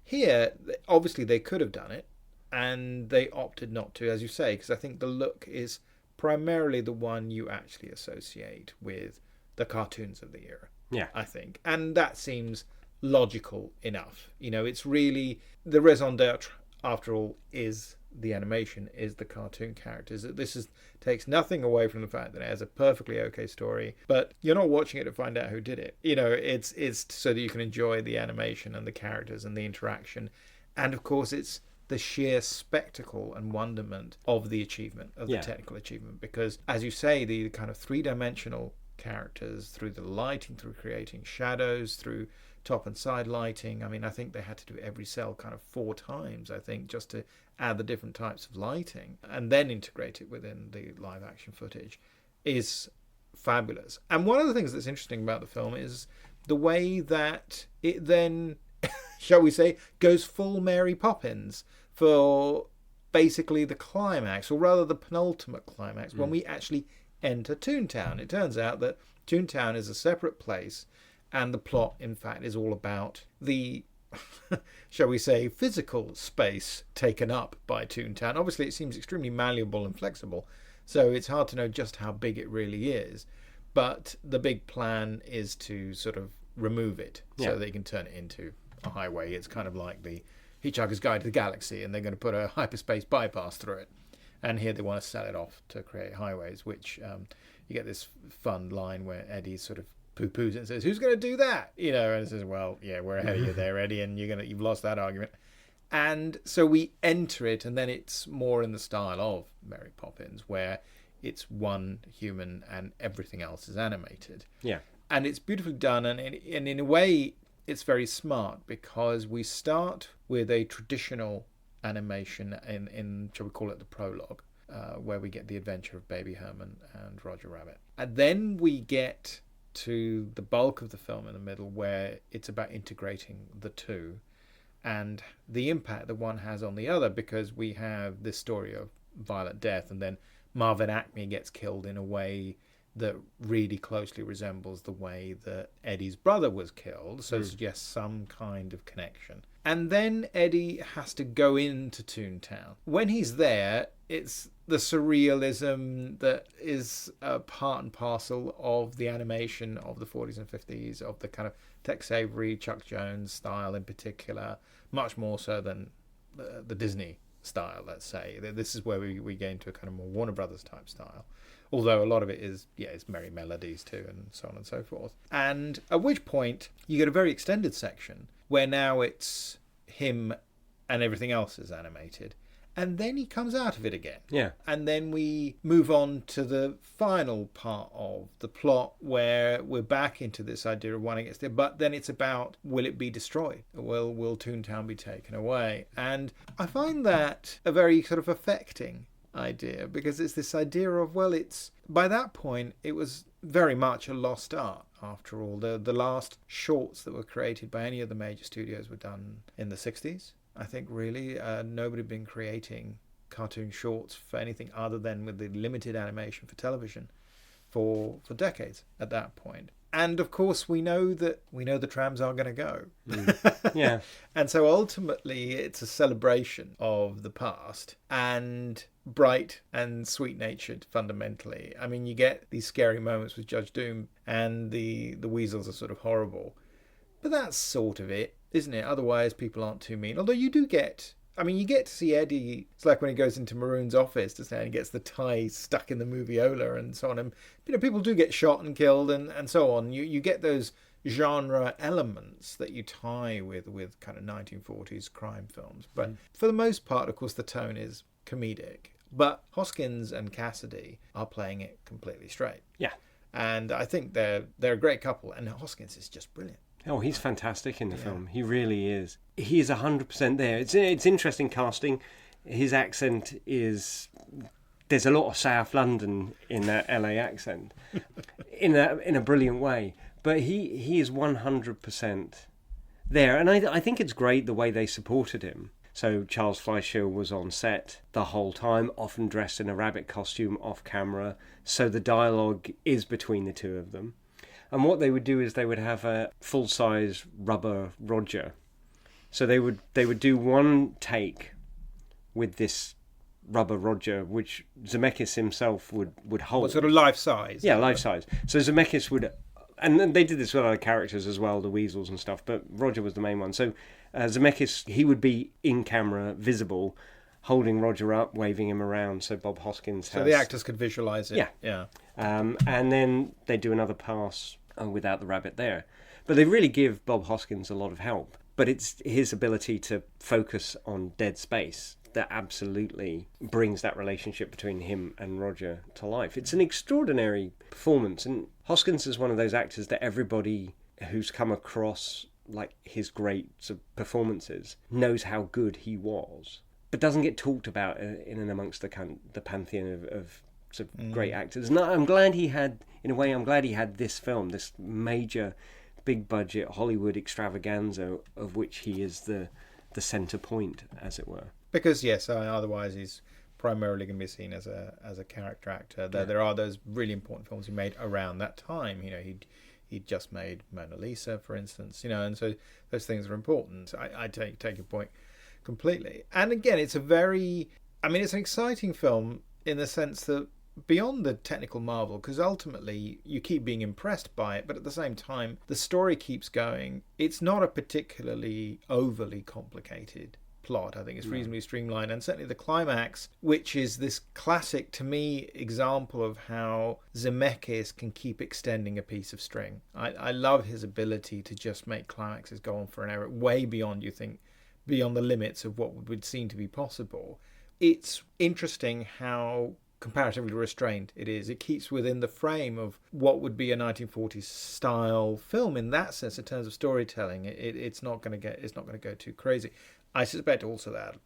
B: Here, obviously they could have done it, and they opted not to, as you say, because I think the look is primarily the one you actually associate with the cartoons of the era.
C: Yeah. I
B: think. And that seems logical enough. You know, it's really the raison d'etre, after all, is the animation, is the cartoon characters. This takes nothing away from the fact that it has a perfectly okay story, but you're not watching it to find out who did it. You know, it's so that you can enjoy the animation and the characters and the interaction. And of course, it's the sheer spectacle and wonderment of the achievement, of the technical achievement, because as you say, the kind of three-dimensional characters, through the lighting, through creating shadows, through top and side lighting. I mean, I think they had to do every cell kind of 4 times, I think, just to add the different types of lighting and then integrate it within the live action footage, is fabulous. And one of the things that's interesting about the film is the way that it then, shall we say, goes full Mary Poppins for basically the climax, or rather the penultimate climax, when we actually enter Toontown. It turns out that Toontown is a separate place, and the plot, in fact, is all about the, shall we say, physical space taken up by Toontown. Obviously, it seems extremely malleable and flexible, so it's hard to know just how big it really is. But the big plan is to sort of remove it so they can turn it into a highway. It's kind of like the Hitchhiker's Guide to the Galaxy, and they're going to put a hyperspace bypass through it. And here they want to sell it off to create highways, which you get this fun line where Eddie sort of poo-poos it and says, "Who's going to do that?" You know, and it says, "Well, yeah, we're ahead of you there, Eddie, and you've lost that argument." And so we enter it, and then it's more in the style of Mary Poppins, where it's one human and everything else is animated.
C: Yeah.
B: And it's beautifully done, and in a way, it's very smart, because we start with a traditional animation in shall we call it the prologue, where we get the adventure of Baby Herman and Roger Rabbit. And then we get to the bulk of the film in the middle, where it's about integrating the two and the impact that one has on the other, because we have this story of violent death, and then Marvin Acme gets killed in a way that really closely resembles the way that Eddie's brother was killed, so it suggests some kind of connection. And then Eddie has to go into Toontown. When he's there, it's the surrealism that is part and parcel of the animation of the 40s and 50s, of the kind of Tex Avery, Chuck Jones style in particular, much more so than the Disney style, let's say. This is where we get into a kind of more Warner Brothers type style. Although a lot of it is, it's merry melodies too, and so on and so forth. And at which point you get a very extended section where now it's him and everything else is animated. And then he comes out of it again.
C: Yeah.
B: And then we move on to the final part of the plot, where we're back into this idea of one against the other. But then it's about, will it be destroyed? Will Toontown be taken away? And I find that a very sort of affecting idea, because it's this idea of, well, it's by that point it was very much a lost art. After all, the last shorts that were created by any of the major studios were done in the 60s. I think really nobody had been creating cartoon shorts for anything other than with the limited animation for television for decades at that point. And of course we know the trams are going to go.
C: Yeah.
B: And so ultimately it's a celebration of the past, and bright and sweet-natured fundamentally. I mean, you get these scary moments with Judge Doom, and the weasels are sort of horrible. But that's sort of it, isn't it? Otherwise people aren't too mean. Although you do get... I mean, you get to see Eddie. It's like when he goes into Maroon's office to say, and he gets the tie stuck in the moviola and so on. And people do get shot and killed and so on. You get those genre elements that you tie with kind of 1940s crime films. But for the most part, of course, the tone is comedic. But Hoskins and Cassidy are playing it completely straight.
C: Yeah.
B: And I think they're a great couple. And Hoskins is just brilliant.
C: Oh, he's fantastic in the film. He really is. He is 100% there. It's interesting casting. His accent is... There's a lot of South London in that LA accent, in a brilliant way. But he is 100% there. And I think it's great the way they supported him. So Charles Fleischer was on set the whole time, often dressed in a rabbit costume off camera. So the dialogue is between the two of them. And what they would do is they would have a full-size rubber Roger. So they would do one take with this rubber Roger, which Zemeckis himself would hold.
B: What, sort of life size?
C: Yeah, life size. So Zemeckis would... And then they did this with other characters as well, the weasels and stuff, but Roger was the main one. So Zemeckis, he would be in camera, visible, holding Roger up, waving him around, so Bob Hoskins has...
B: So the actors could visualise it.
C: Yeah. And then they do another pass without the rabbit there. But they really give Bob Hoskins a lot of help. But it's his ability to focus on dead space that absolutely brings that relationship between him and Roger to life. It's an extraordinary performance. And Hoskins is one of those actors that everybody who's come across like his great performances knows how good he was, but doesn't get talked about in and amongst the pantheon of sort of great actors. And I'm glad he had this film, this major, big budget Hollywood extravaganza of which he is the centre point, as it were.
B: Because yes, otherwise he's primarily going to be seen as a character actor. There are those really important films he made around that time. He'd just made Mona Lisa, for instance. And so those things are important. I take your point completely. And again, it's an exciting film in the sense that beyond the technical marvel, because ultimately you keep being impressed by it, but at the same time the story keeps going. It's not a particularly overly complicated plot. I think it's reasonably streamlined, and certainly the climax, which is this classic, to me, example of how Zemeckis can keep extending a piece of string. I love his ability to just make climaxes go on for an hour, way beyond, you think, beyond the limits of what would seem to be possible. It's interesting how comparatively restrained it is. It keeps within the frame of what would be a 1940s style film in that sense, in terms of storytelling. It's not going to go too crazy. I suspect also that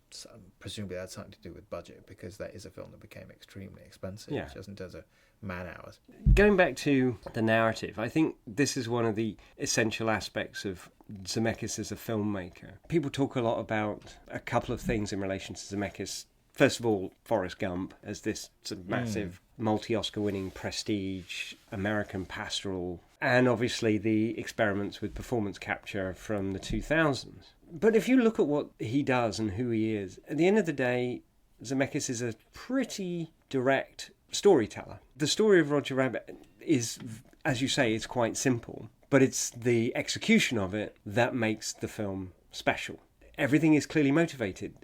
B: presumably that had something to do with budget, because that is a film that became extremely expensive, just in terms of man hours.
C: Going back to the narrative, I think this is one of the essential aspects of Zemeckis as a filmmaker. People talk a lot about a couple of things in relation to Zemeckis. First of all, Forrest Gump as this sort of massive multi-Oscar winning prestige American pastoral, and obviously the experiments with performance capture from the 2000s. But if you look at what he does and who he is, at the end of the day, Zemeckis is a pretty direct storyteller. The story of Roger Rabbit is, as you say, it's quite simple, but it's the execution of it that makes the film special. Everything is clearly motivated.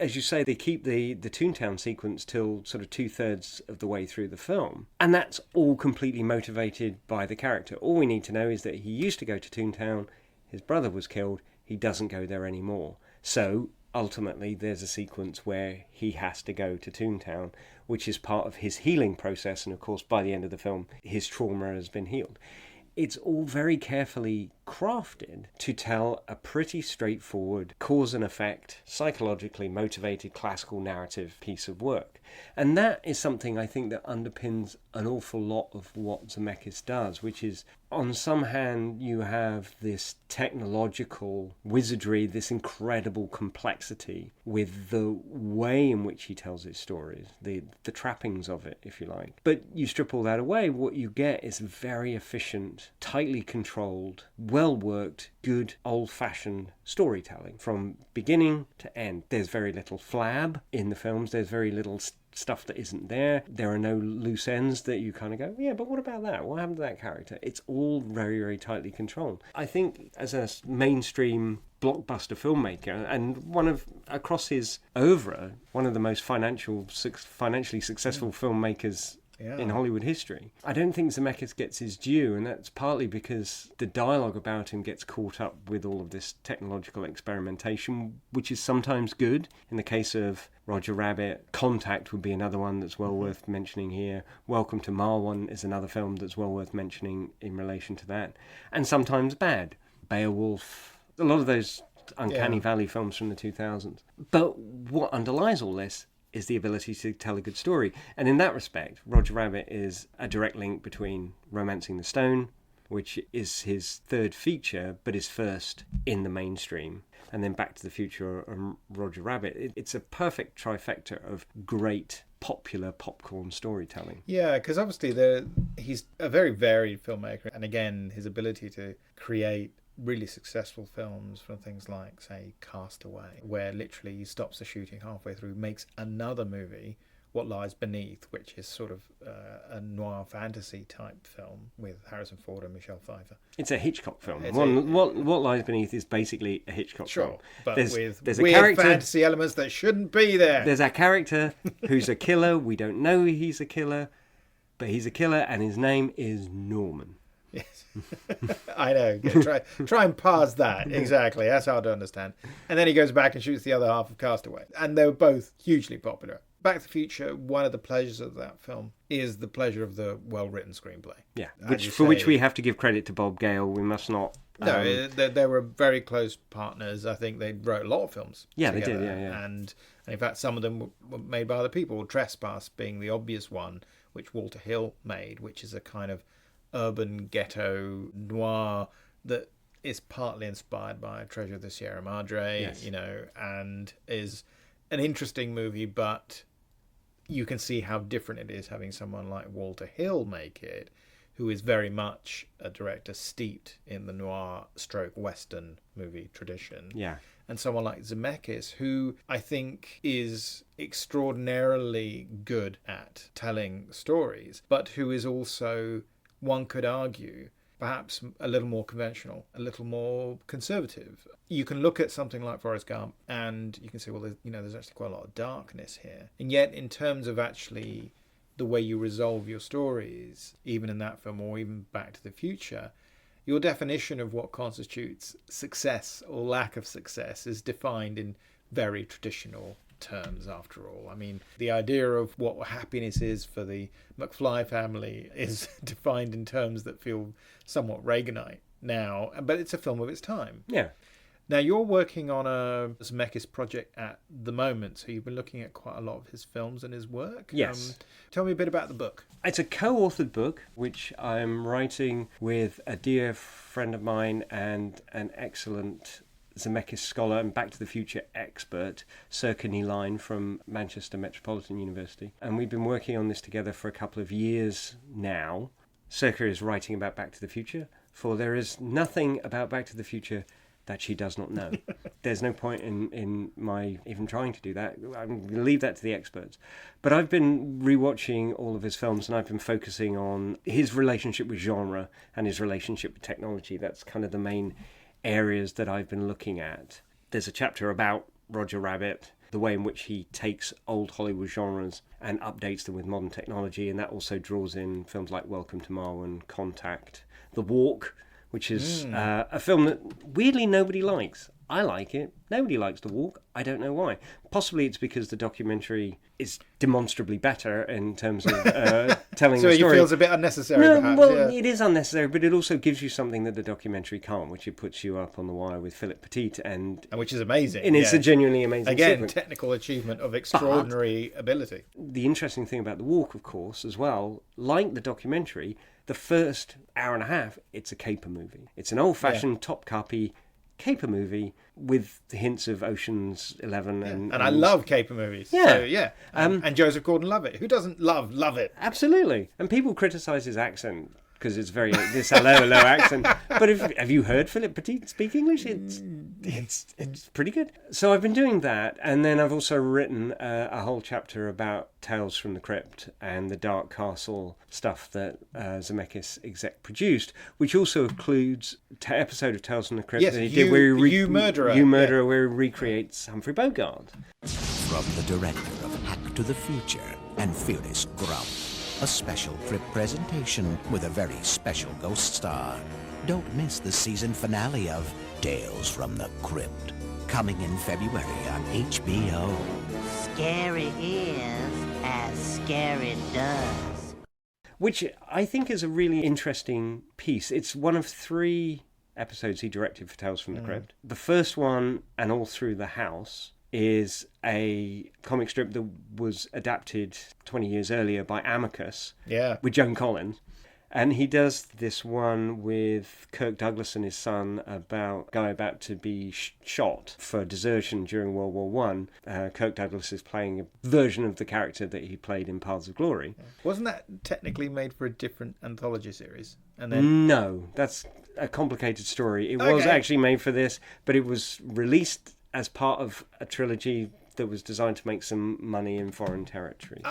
C: As you say, they keep the Toontown sequence till sort of 2/3 of the way through the film. And that's all completely motivated by the character. All we need to know is that he used to go to Toontown, his brother was killed, he doesn't go there anymore. So ultimately there's a sequence where he has to go to Toontown, which is part of his healing process. And of course, by the end of the film, his trauma has been healed. It's all very carefully crafted to tell a pretty straightforward cause and effect, psychologically motivated classical narrative piece of work. And that is something I think that underpins an awful lot of what Zemeckis does, which is, on some hand, you have this technological wizardry, this incredible complexity with the way in which he tells his stories, the trappings of it, if you like. But you strip all that away, what you get is very efficient, tightly controlled, well-worked, good, old-fashioned storytelling from beginning to end. There's very little flab in the films. There's very little stuff that isn't there. There are no loose ends that you kind of go, yeah, but what about that? What happened to that character? It's all very, very tightly controlled. I think as a mainstream blockbuster filmmaker, and across his oeuvre, one of the most financially successful filmmakers in Hollywood history. I don't think Zemeckis gets his due, and that's partly because the dialogue about him gets caught up with all of this technological experimentation, which is sometimes good. In the case of Roger Rabbit, Contact would be another one that's well worth mentioning here. Welcome to Marwan is another film that's well worth mentioning in relation to that. And sometimes bad. Beowulf, a lot of those Uncanny Valley films from the 2000s. But what underlies all this is the ability to tell a good story. And in that respect, Roger Rabbit is a direct link between Romancing the Stone, which is his third feature, but his first in the mainstream, and then Back to the Future and Roger Rabbit. It's a perfect trifecta of great popular popcorn storytelling.
B: Yeah, because obviously he's a very varied filmmaker, and again, his ability to create really successful films from things like, say, Castaway, where literally he stops the shooting halfway through, makes another movie, What Lies Beneath, which is sort of a noir fantasy type film with Harrison Ford and Michelle Pfeiffer.
C: It's a Hitchcock film. What Lies Beneath is basically a Hitchcock film.
B: But
C: there's
B: with
C: a
B: weird
C: character,
B: fantasy elements that shouldn't be there.
C: There's a character who's a killer. We don't know he's a killer, but he's a killer, and his name is Norman.
B: Yes, I know. Try and parse that. Exactly. That's hard to understand. And then he goes back and shoots the other half of Castaway. And they were both hugely popular. Back to the Future, one of the pleasures of that film is the pleasure of the well-written screenplay.
C: Yeah, which we have to give credit to Bob Gale. We must not...
B: No, they were very close partners. I think they wrote a lot of films together.
C: They did, yeah.
B: And in fact, some of them were made by other people. Trespass being the obvious one, which Walter Hill made, which is a kind of urban ghetto noir that is partly inspired by Treasure of the Sierra Madre, and is an interesting movie, but you can see how different it is having someone like Walter Hill make it, who is very much a director steeped in the noir stroke western movie tradition.
C: Yeah.
B: And someone like Zemeckis, who I think is extraordinarily good at telling stories, but who is also, one could argue, perhaps a little more conventional, a little more conservative. You can look at something like Forrest Gump and you can say, well, there's actually quite a lot of darkness here. And yet, in terms of actually the way you resolve your stories, even in that film or even Back to the Future, your definition of what constitutes success or lack of success is defined in very traditional terms, after all. I mean, the idea of what happiness is for the McFly family is defined in terms that feel somewhat Reaganite now, but it's a film of its time.
C: Yeah.
B: Now, you're working on a Zemeckis project at the moment, so you've been looking at quite a lot of his films and his work.
C: Yes.
B: Tell me a bit about the book.
C: It's a co-authored book, which I'm writing with a dear friend of mine and an excellent Zemeckis scholar and Back to the Future expert, Sergio and Simon from Manchester Metropolitan University. And we've been working on this together for a couple of years now. Sergio is writing about Back to the Future, for there is nothing about Back to the Future that she does not know. There's no point in my even trying to do that. I'm going to leave that to the experts. But I've been rewatching all of his films and I've been focusing on his relationship with genre and his relationship with technology. That's kind of the main areas that I've been looking at. There's a chapter about Roger Rabbit, the way in which he takes old Hollywood genres and updates them with modern technology, and that also draws in films like Welcome to Marwen, Contact, The Walk, which is a film that weirdly nobody likes. I like it. Nobody likes The Walk. I don't know why. Possibly it's because the documentary is demonstrably better in terms of telling
B: So
C: the
B: it
C: story.
B: feels a bit unnecessary,
C: No,
B: perhaps.
C: well,
B: Yeah.
C: it is unnecessary, but it also gives you something that the documentary can't, which it puts you up on the wire with Philip Petit, and
B: Which is amazing.
C: it's
B: yeah.
C: a genuinely amazing
B: Again,
C: sequence.
B: technical achievement of extraordinary ability.
C: The interesting thing about The Walk, of course, as well, like the documentary, the first hour and a half, it's a caper movie. It's an old-fashioned, top-cuppy caper movie with hints of Ocean's 11 and
B: I love caper movies.
C: Yeah.
B: So, yeah. And Joseph Gordon-Levitt. Who doesn't love it?
C: Absolutely. And people criticise his accent because it's very this hello accent. But have you heard Philip Petit speak English? It's pretty good. So I've been doing that, and then I've also written a whole chapter about Tales from the Crypt and the Dark Castle stuff that Zemeckis exec produced, which also includes an episode of Tales from the Crypt
B: Yes,
C: that he did where he
B: You Murderer.
C: You Murderer, where he recreates Humphrey Bogart.
E: From the director of Hack to the Future and Fearless Grump, a special Crypt presentation with a very special guest star. Don't miss the season finale of Tales from the Crypt, coming in February on HBO.
F: Scary is as scary does.
C: Which I think is a really interesting piece. It's one of 3 episodes he directed for Tales from the Crypt. The first one, and all through the house, is a comic strip that was adapted 20 years earlier by Amicus with Joan Collins. And he does this one with Kirk Douglas and his son about a guy about to be shot for desertion during World War One. Kirk Douglas is playing a version of the character that he played in Paths of Glory.
B: Wasn't that technically made for a different anthology series? And then
C: No, that's a complicated story. It was actually made for this, but it was released as part of a trilogy that was designed to make some money in foreign territory.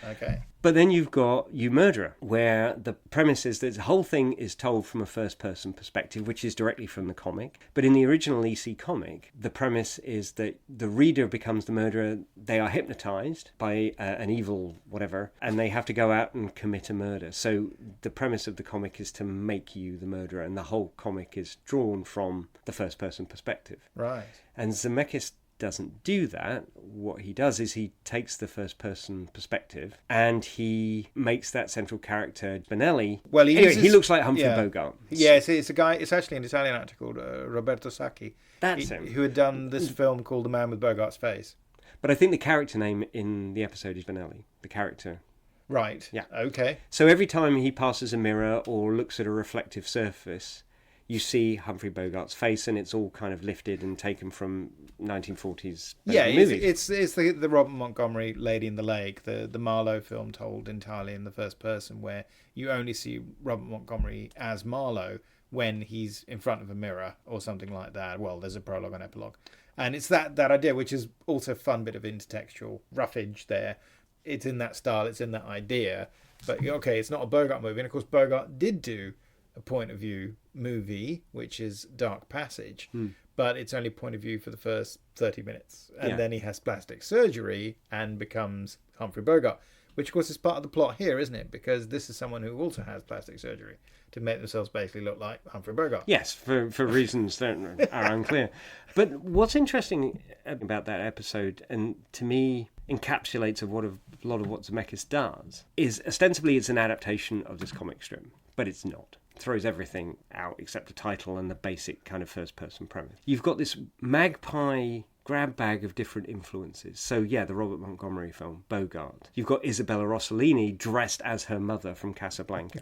B: Okay.
C: But then you've got You Murderer, where the premise is that the whole thing is told from a first-person perspective, which is directly from the comic. But in the original EC comic, the premise is that the reader becomes the murderer. They are hypnotized by an evil whatever, and they have to go out and commit a murder. So the premise of the comic is to make you the murderer, and the whole comic is drawn from the first-person perspective.
B: Right.
C: And Zemeckis doesn't do that. What he does is he takes the first person perspective and he makes that central character Benelli.
B: Well,
C: he looks like Humphrey Bogart.
B: Yeah, it's a guy. It's actually an Italian actor called Roberto Sacchi.
C: That's him.
B: Who had done this film called The Man with Bogart's Face.
C: But I think the character name in the episode is Benelli. The character.
B: Right.
C: Yeah.
B: Okay.
C: So every time he passes a mirror or looks at a reflective surface, you see Humphrey Bogart's face, and it's all kind of lifted and taken from 1940s movies.
B: It's the Robert Montgomery Lady in the Lake, the Marlowe film told entirely in the first person, where you only see Robert Montgomery as Marlowe when he's in front of a mirror or something like that. Well, there's a prologue and epilogue. And it's that idea, which is also a fun bit of intertextual roughage there. It's in that style, it's in that idea. But, okay, it's not a Bogart movie. And, of course, Bogart did do a point of view movie, which is Dark Passage, but it's only point of view for the first 30 minutes. And then he has plastic surgery and becomes Humphrey Bogart, which of course is part of the plot here, isn't it? Because this is someone who also has plastic surgery to make themselves basically look like Humphrey Bogart.
C: Yes, for reasons that are unclear. But what's interesting about that episode, and to me encapsulates a lot of what Zemeckis does, is ostensibly it's an adaptation of this comic strip, but it's not. It throws everything out except the title and the basic kind of first-person premise. You've got this magpie grab bag of different influences. So yeah, the Robert Montgomery film, Bogart. You've got Isabella Rossellini dressed as her mother from Casablanca.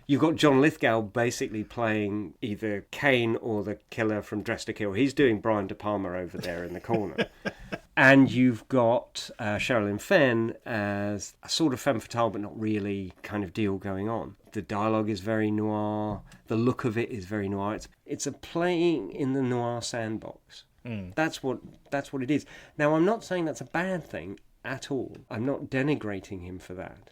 C: You've got John Lithgow basically playing either Kane or the killer from Dressed to Kill. He's doing Brian De Palma over there in the corner. And you've it's Sherilyn Fenn as a sort of femme fatale, but not really kind of deal going on. The dialogue is very noir. The look of it is very noir. It's a playing in the noir sandbox. That's what it is. Now, I'm not saying that's a bad thing at all. I'm not denigrating him for that.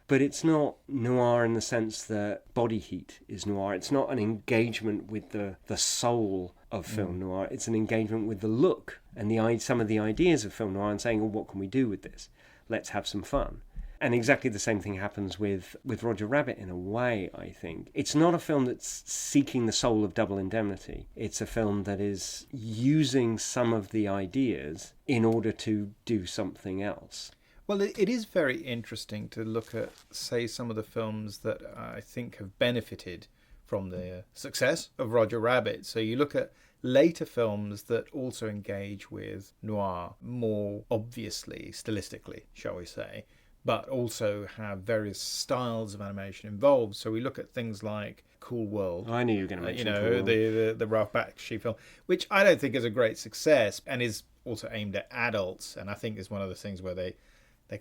C: But it's not noir in the sense that Body Heat is noir. It's not an engagement with the soul of film noir. It's an engagement with the look and some of the ideas of film noir and saying, oh, what can we do with this? Let's have some fun. And exactly the same thing happens with Roger Rabbit in a way, I think. It's not a film that's seeking the soul of Double Indemnity. It's a film that is using some of the ideas in order to do something else.
B: Well, it is very interesting to look at, say, some of the films that I think have benefited from the success of Roger Rabbit. So you look at later films that also engage with noir more obviously, stylistically, shall we say, but also have various styles of animation involved. So we look at things like Cool World.
C: I knew you were going to mention Cool World.
B: the Ralph Bakshi film, which I don't think is a great success and is also aimed at adults. And I think is one of the things where they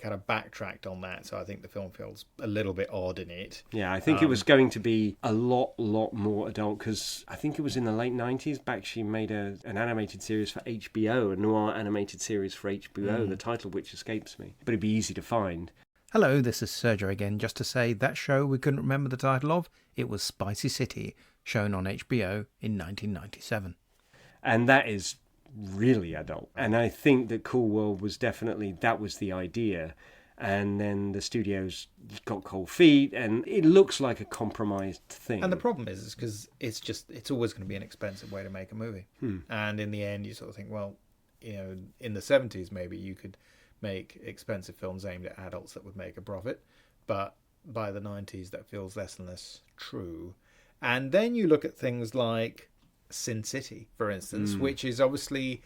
B: kind of backtracked on that. So I think the film feels a little bit odd in it.
C: Yeah, I think it was going to be a lot more adult because I think it was in the late 90s. Bakshi made an animated series for HBO, a noir animated series for HBO, the title of which escapes me. But it'd be easy to find.
A: Hello, this is Sergio again, just to say that show we couldn't remember the title of, it was Spicy City, shown on HBO in 1997.
C: And that is really adult. And I think that Cool World was definitely, that was the idea. And then the studios got cold feet and it looks like a compromised thing.
B: And the problem is because it's always going to be an expensive way to make a movie. And in the end, you sort of think, well, in the 70s, maybe you could make expensive films aimed at adults that would make a profit. But by the 90s, that feels less and less true. And then you look at things like Sin City, for instance, which is obviously,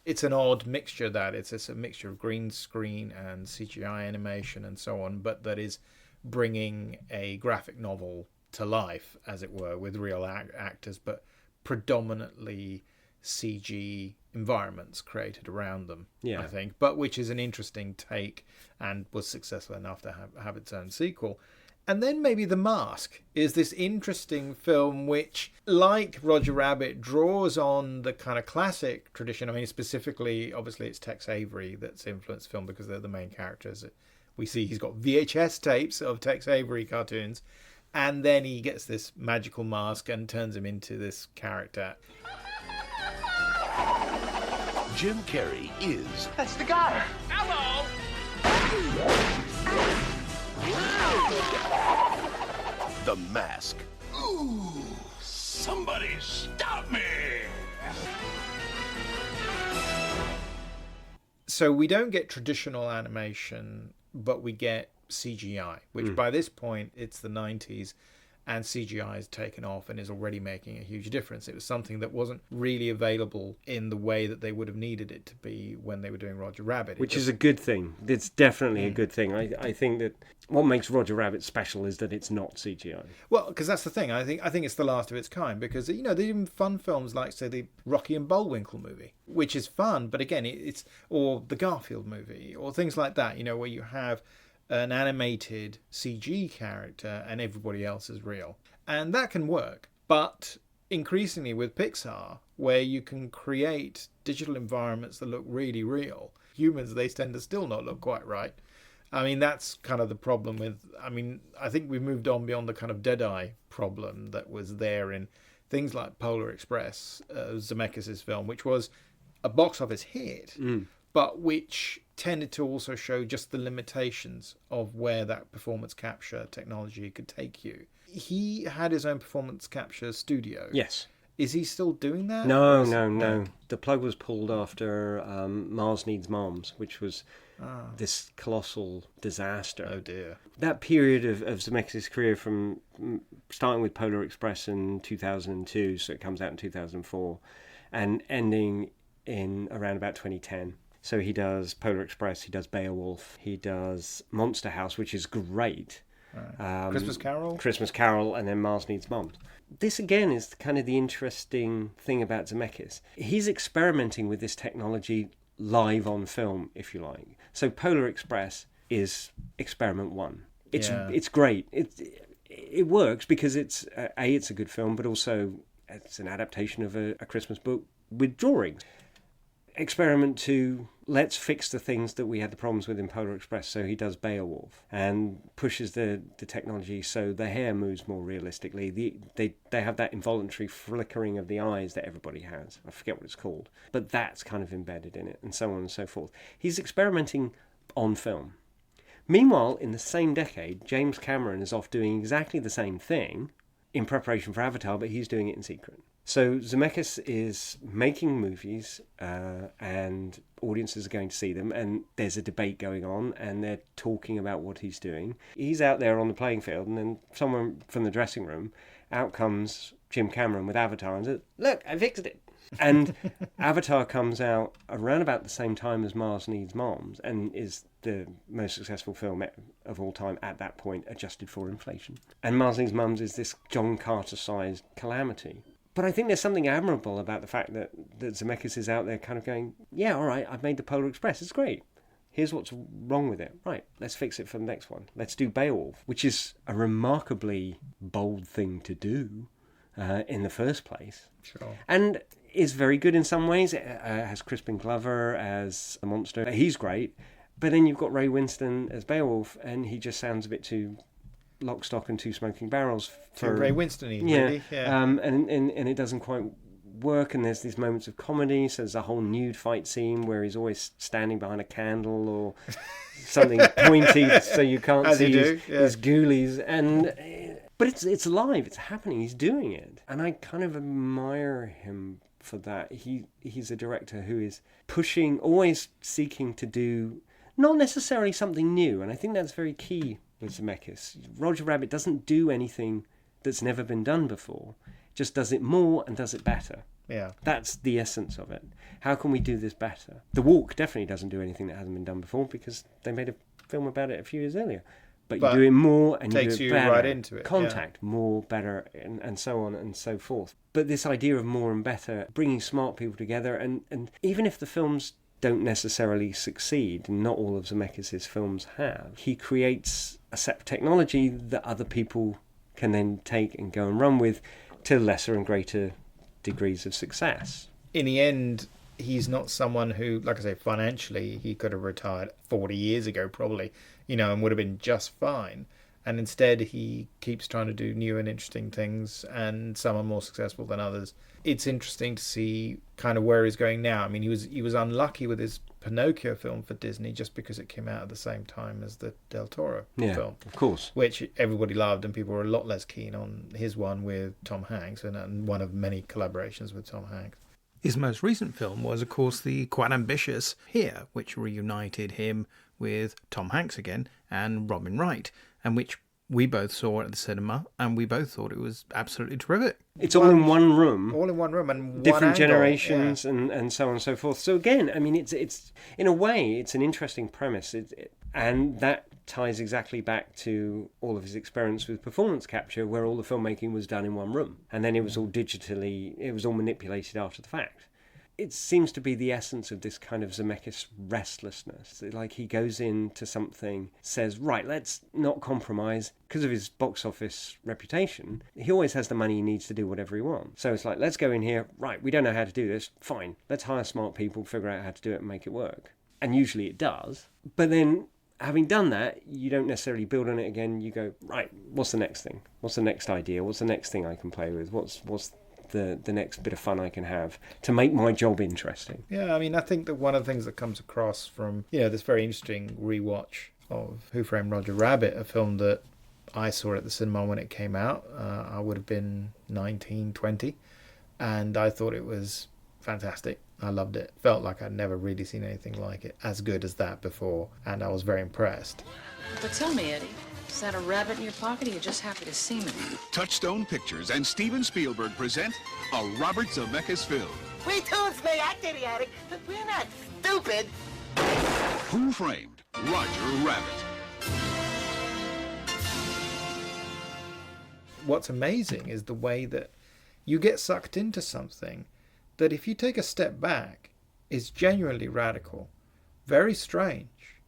B: it's an odd mixture that it's a mixture of green screen and CGI animation and so on, but that is bringing a graphic novel to life, as it were, with real actors, but predominantly CG environments created around them, I think, but which is an interesting take and was successful enough to have its own sequel. And then maybe The Mask is this interesting film which, like Roger Rabbit, draws on the kind of classic tradition. I mean, specifically, obviously, it's Tex Avery that's influenced film because they're the main characters. We see he's got VHS tapes of Tex Avery cartoons, and then he gets this magical mask and turns him into this character.
G: Jim Carrey is...
H: That's the guy. Hello.
G: The Mask. Ooh, somebody stop me!
B: So we don't get traditional animation, but we get CGI, which by this point, it's the 90s, and CGI has taken off and is already making a huge difference. It was something that wasn't really available in the way that they would have needed it to be when they were doing Roger Rabbit.
C: Which is a good thing. It's definitely a good thing. I think that what makes Roger Rabbit special is that it's not CGI.
B: Well, because that's the thing. I think it's the last of its kind because, there's even fun films like, say, the Rocky and Bullwinkle movie, which is fun, but again, or the Garfield movie, or things like that, where you have an animated CG character and everybody else is real. And that can work. But increasingly with Pixar, where you can create digital environments that look really real, humans, they tend to still not look quite right. I mean, that's kind of the problem with... I mean, I think we've moved on beyond the kind of Deadeye problem that was there in things like Polar Express, Zemeckis' film, which was a box office hit, but which tended to also show just the limitations of where that performance capture technology could take you. He had his own performance capture studio.
C: Yes.
B: Is he still doing that?
C: No. The plug was pulled after Mars Needs Moms, which was this colossal disaster.
B: Oh dear.
C: That period of Zemeckis' career, from starting with Polar Express in 2002, so it comes out in 2004, and ending in around about 2010. So he does Polar Express, he does Beowulf, he does Monster House, which is great.
B: Christmas
C: Carol, and then Mars Needs Moms. This again is kind of the interesting thing about Zemeckis. He's experimenting with this technology live on film, if you like. So Polar Express is experiment one. It's great. It works because it's a good film, but also it's an adaptation of a Christmas book with drawings. Experiment two, let's fix the things that we had the problems with in Polar Express. So he does Beowulf and pushes the technology so the hair moves more realistically. They have that involuntary flickering of the eyes that everybody has. I forget what it's called. But that's kind of embedded in it, and so on and so forth. He's experimenting on film. Meanwhile, in the same decade, James Cameron is off doing exactly the same thing in preparation for Avatar, but he's doing it in secret. So Zemeckis is making movies and audiences are going to see them, and there's a debate going on and they're talking about what he's doing. He's out there on the playing field, and then someone from the dressing room, out comes Jim Cameron with Avatar and says, "Look, I fixed it." And Avatar comes out around about the same time as Mars Needs Moms and is the most successful film of all time at that point, adjusted for inflation. And Mars Needs Moms is this John Carter-sized calamity. But I think there's something admirable about the fact that Zemeckis is out there kind of going, yeah, all right, I've made the Polar Express, it's great. Here's what's wrong with it. Right, let's fix it for the next one. Let's do Beowulf, which is a remarkably bold thing to do in the first place.
B: Sure.
C: And is very good in some ways. It has Crispin Glover as a monster. He's great. But then you've got Ray Winston as Beowulf, and he just sounds a bit too Lock, Stock and Two Smoking Barrels for
B: Ray Winston, really. Yeah.
C: And it doesn't quite work, and there's these moments of comedy. So there's a whole nude fight scene where he's always standing behind a candle or something pointy so you can't see his ghoulies. But it's live, it's happening, he's doing it. And I kind of admire him for that. He's a director who is pushing, always seeking to do not necessarily something new, and I think that's very key with Zemeckis. Roger Rabbit doesn't do anything that's never been done before, just does it more and does it better.
B: Yeah.
C: That's the essence of it. How can we do this better? The Walk definitely doesn't do anything that hasn't been done before because they made a film about it a few years earlier. But you do it more and you do it better.
B: Right into it.
C: Contact, more, better, and so on and so forth. But this idea of more and better, bringing smart people together, and even if the films don't necessarily succeed, and not all of Zemeckis' films have, he creates a set of technology that other people can then take and go and run with to lesser and greater degrees of success.
B: In the end, he's not someone who, like I say, financially, he could have retired 40 years ago probably, and would have been just fine. And instead, he keeps trying to do new and interesting things, and some are more successful than others. It's interesting to see kind of where he's going now. I mean, he was unlucky with his Pinocchio film for Disney just because it came out at the same time as the Del Toro film.
C: Of course.
B: Which everybody loved, and people were a lot less keen on his one with Tom Hanks, and one of many collaborations with Tom Hanks.
A: His most recent film was, of course, the quite ambitious Here, which reunited him with Tom Hanks again and Robin Wright, and which we both saw at the cinema, and we both thought it was absolutely terrific.
C: It's all in one room.
B: All in one room, and
C: different generations, and so on and so forth. So again, I mean, it's in a way, it's an interesting premise, and that ties exactly back to all of his experience with performance capture, where all the filmmaking was done in one room, and then it was all digitally, it was all manipulated after the fact. It seems to be the essence of this kind of Zemeckis restlessness. Like he goes into something, says, right, let's not compromise. Because of his box office reputation, he always has the money he needs to do whatever he wants. So it's like, let's go in here, right, we don't know how to do this, fine. Let's hire smart people, figure out how to do it and make it work. And usually it does. But then having done that, you don't necessarily build on it again. You go, right, what's the next thing? What's the next idea? What's the next thing I can play with? What's the next bit of fun I can have to make my job interesting?
B: Yeah, I mean, I think that one of the things that comes across from, this very interesting rewatch of Who Framed Roger Rabbit, a film that I saw at the cinema when it came out. I would have been 19, 20, and I thought it was fantastic. I loved it. Felt like I'd never really seen anything like it as good as that before, and I was very impressed.
D: But tell me, Eddie, is that a rabbit in your pocket, or are you just happy to see me?
I: Touchstone Pictures and Steven Spielberg present a Robert Zemeckis film.
F: We don't stay idiotic, but we're not stupid.
I: Who Framed Roger Rabbit?
B: What's amazing is the way that you get sucked into something that, if you take a step back, is genuinely radical, very strange,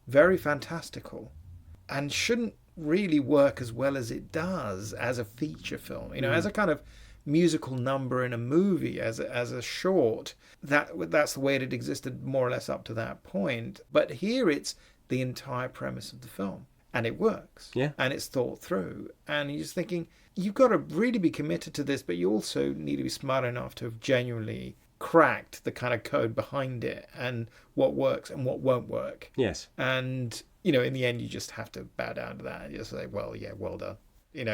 B: very fantastical, and shouldn't really work as well as it does as a feature film. As a kind of musical number in a movie, as a short, that's the way it had existed more or less up to that point. But here it's the entire premise of the film, and it works.
C: Yeah.
B: And it's thought through, and you're just thinking, you've got to really be committed to this, but you also need to be smart enough to have genuinely cracked the kind of code behind it and what works and what won't work.
C: Yes.
B: And, in the end, you just have to bow down to that and just say, well, yeah, well done.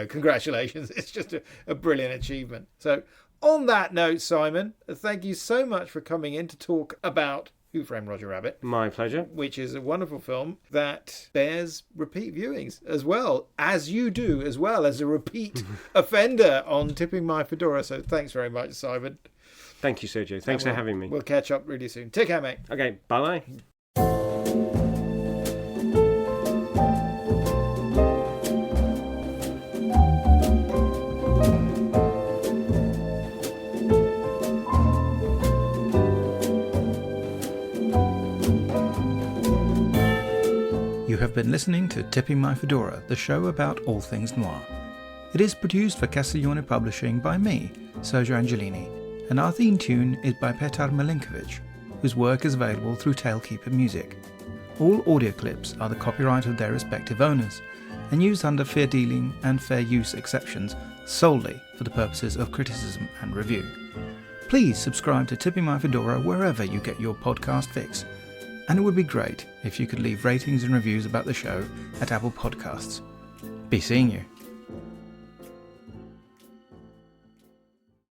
B: Congratulations. It's just a brilliant achievement. So on that note, Simon, thank you so much for coming in to talk about Who Framed Roger Rabbit?
C: My pleasure.
B: Which is a wonderful film that bears repeat viewings as well, as you do, as well as a repeat offender on Tipping My Fedora. So thanks very much, Simon.
C: Thank you, Sergio. Thanks for having me.
B: We'll catch up really soon. Take care, mate.
C: Okay, bye-bye.
A: You have been listening to Tipping My Fedora, the show about all things noir. It is produced for Castiglione Publishing by me, Sergio Angelini, and our theme tune is by Petar Milinkovic, whose work is available through Tailkeeper Music. All audio clips are the copyright of their respective owners, and used under fair dealing and fair use exceptions solely for the purposes of criticism and review. Please subscribe to Tipping My Fedora wherever you get your podcast fix, and it would be great if you could leave ratings and reviews about the show at Apple Podcasts. Be seeing you.